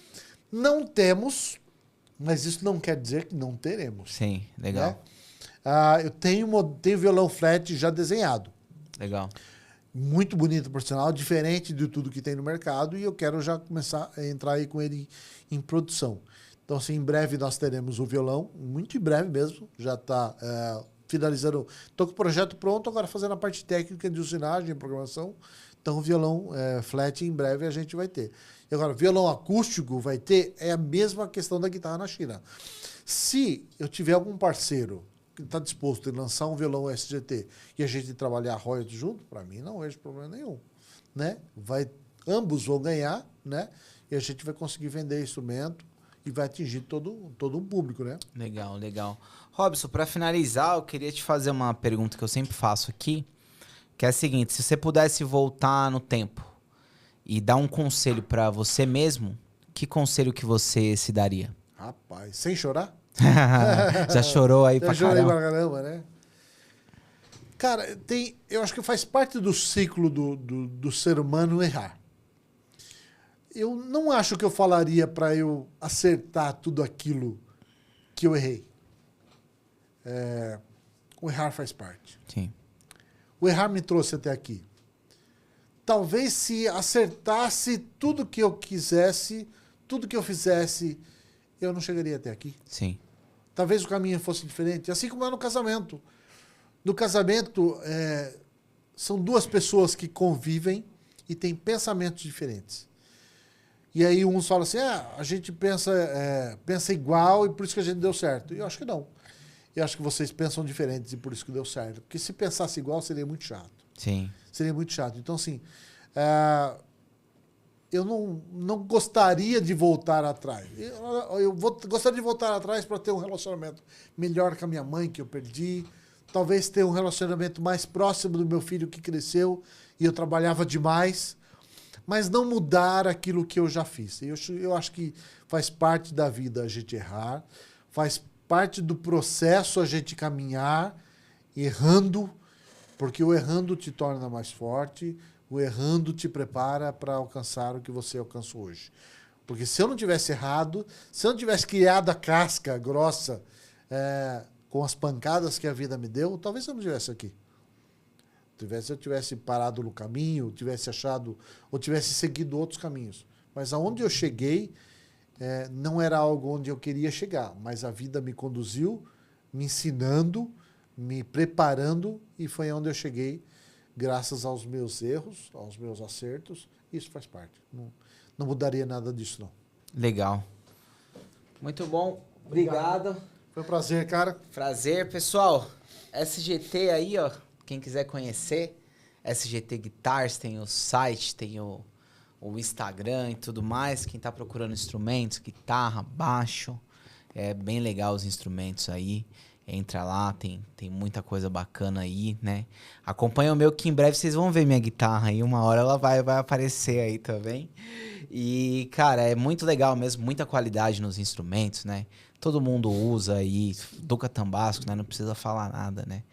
Não temos, mas isso não quer dizer que não teremos. Sim, legal. Né? Eu tenho violão flat já desenhado. Legal. Muito bonito, por sinal, diferente de tudo que tem no mercado, e eu quero já começar a entrar aí com ele em produção. Então, assim, em breve nós teremos o violão, muito em breve mesmo, já está finalizando. Estou com o projeto pronto, agora fazendo a parte técnica de usinagem, programação. Então, o violão flat em breve a gente vai ter. E agora, violão acústico vai ter, é a mesma questão da guitarra na China. Se eu tiver algum parceiro que está disposto a lançar um violão SGT e a gente trabalhar royalties junto, para mim não vejo problema nenhum, né? Ambos vão ganhar, né? E a gente vai conseguir vender instrumento e vai atingir todo um público, né? Legal, legal. Robson, para finalizar, eu queria te fazer uma pergunta que eu sempre faço aqui, que é a seguinte: se você pudesse voltar no tempo e dar um conselho para você mesmo, que conselho que você se daria? Rapaz, sem chorar? Já chorou aí pra chorei caramba? pra caramba, né? Cara, eu acho que faz parte do ciclo do ser humano errar. Eu não acho que eu falaria para eu acertar tudo aquilo que eu errei. O errar faz parte. Sim. O errar me trouxe até aqui. Talvez se acertasse tudo que eu quisesse, tudo que eu fizesse, eu não chegaria até aqui. Sim. Talvez o caminho fosse diferente. Assim como é no casamento. No casamento, são duas pessoas que convivem e têm pensamentos diferentes. E aí uns falam assim, a gente pensa igual e por isso que a gente deu certo. E eu acho que não. Eu acho que vocês pensam diferentes e por isso que deu certo. Porque se pensasse igual, seria muito chato. Sim. Seria muito chato. Então, assim, eu não gostaria de voltar atrás. Gostaria de voltar atrás para ter um relacionamento melhor com a minha mãe, que eu perdi. Talvez ter um relacionamento mais próximo do meu filho que cresceu e eu trabalhava demais. Mas não mudar aquilo que eu já fiz. Eu acho que faz parte da vida a gente errar, faz parte do processo a gente caminhar errando, porque o errando te torna mais forte, o errando te prepara para alcançar o que você alcançou hoje. Porque se eu não tivesse errado, se eu não tivesse criado a casca grossa com as pancadas que a vida me deu, talvez eu não estivesse aqui. Se eu tivesse parado no caminho, tivesse achado, ou tivesse seguido outros caminhos. Mas aonde eu cheguei, não era algo onde eu queria chegar, mas a vida me conduziu, me ensinando, me preparando, e foi onde eu cheguei, graças aos meus erros, aos meus acertos. Isso faz parte. Não mudaria nada disso, não. Legal. Muito bom. Obrigado. Foi um prazer, cara. Prazer, pessoal. SGT aí, ó. Quem quiser conhecer, SGT Guitars, tem o site, tem o Instagram e tudo mais. Quem tá procurando instrumentos, guitarra, baixo, é bem legal os instrumentos aí. Entra lá, tem muita coisa bacana aí, né? Acompanha o meu que em breve vocês vão ver minha guitarra aí. Uma hora ela vai aparecer aí também. E, cara, é muito legal mesmo, muita qualidade nos instrumentos, né? Todo mundo usa aí, Duca Tambasco, né? Não precisa falar nada, né?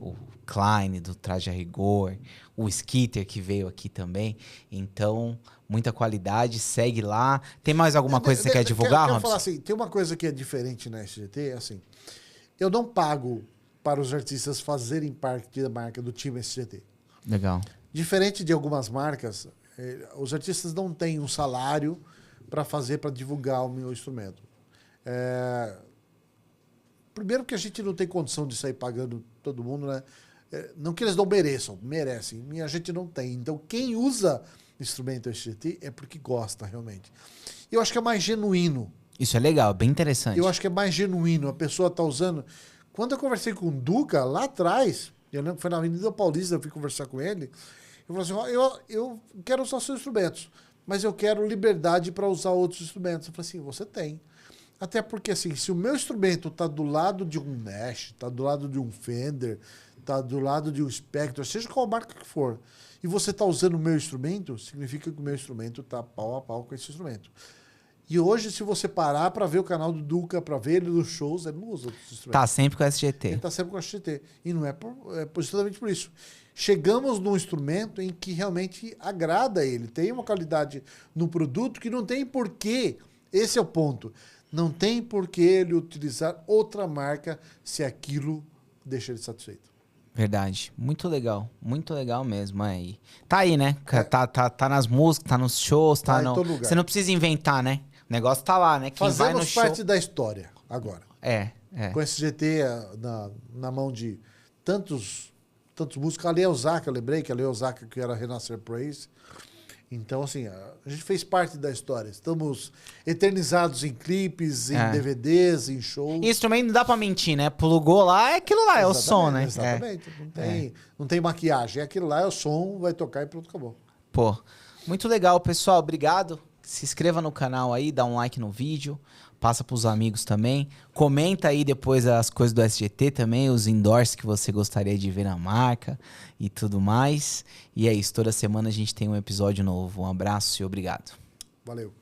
O Klein do Traje a Rigor, o Skitter que veio aqui também. Então, muita qualidade, segue lá. Tem mais alguma coisa que você quer divulgar, Quero Robson? falar assim, tem uma coisa que é diferente na SGT, assim, eu não pago para os artistas fazerem parte da marca do time SGT. Legal. Diferente de algumas marcas, os artistas não têm um salário para divulgar o meu instrumento. Primeiro que a gente não tem condição de sair pagando todo mundo, né? Não que eles não merecem. E a gente não tem. Então, quem usa instrumento SGT é porque gosta, realmente. Eu acho que é mais genuíno. Isso é legal, bem interessante. Eu acho que é mais genuíno. A pessoa está usando... Quando eu conversei com o Duca, lá atrás, eu lembro que foi na Avenida Paulista, eu fui conversar com ele, eu falei assim, eu quero usar seus instrumentos, mas eu quero liberdade para usar outros instrumentos. Eu falei assim, você tem. Até porque, assim, se o meu instrumento está do lado de um Nash, está do lado de um Fender, está do lado de um Spector, seja qual marca que for, e você está usando o meu instrumento, significa que o meu instrumento está pau a pau com esse instrumento. E hoje, se você parar para ver o canal do Duca, para ver ele nos shows, ele não usa outros instrumentos. Tá sempre com o SGT. Ele está sempre com o SGT. E não é justamente por isso. Chegamos num instrumento em que realmente agrada ele. Tem uma qualidade no produto que não tem porquê. Esse é o ponto. Não tem por que ele utilizar outra marca se aquilo deixa ele satisfeito. Verdade. Muito legal mesmo. Aí. Tá aí, né? Tá nas músicas, tá nos shows, tá em no... todo lugar. Você não precisa inventar, né? negócio tá lá, né? Quem vai no Fazemos show... parte da história agora. É. Com esse GT na mão de tantos músicos. A Lea Osaka, eu lembrei que a Lea Osaka que era Renascer Praise. Então, assim, a gente fez parte da história. Estamos eternizados em clipes, em DVDs, em shows. Isso também não dá pra mentir, né? Plugou lá, é aquilo lá, é o som, né? Exatamente. Não tem maquiagem. É aquilo lá, é o som, vai tocar e pronto, acabou. Pô, muito legal, pessoal. Obrigado. Se inscreva no canal aí, dá um like no vídeo. Passa pros amigos também. Comenta aí depois as coisas do SGT também, os endorses que você gostaria de ver na marca e tudo mais. E é isso, toda semana a gente tem um episódio novo. Um abraço e obrigado. Valeu.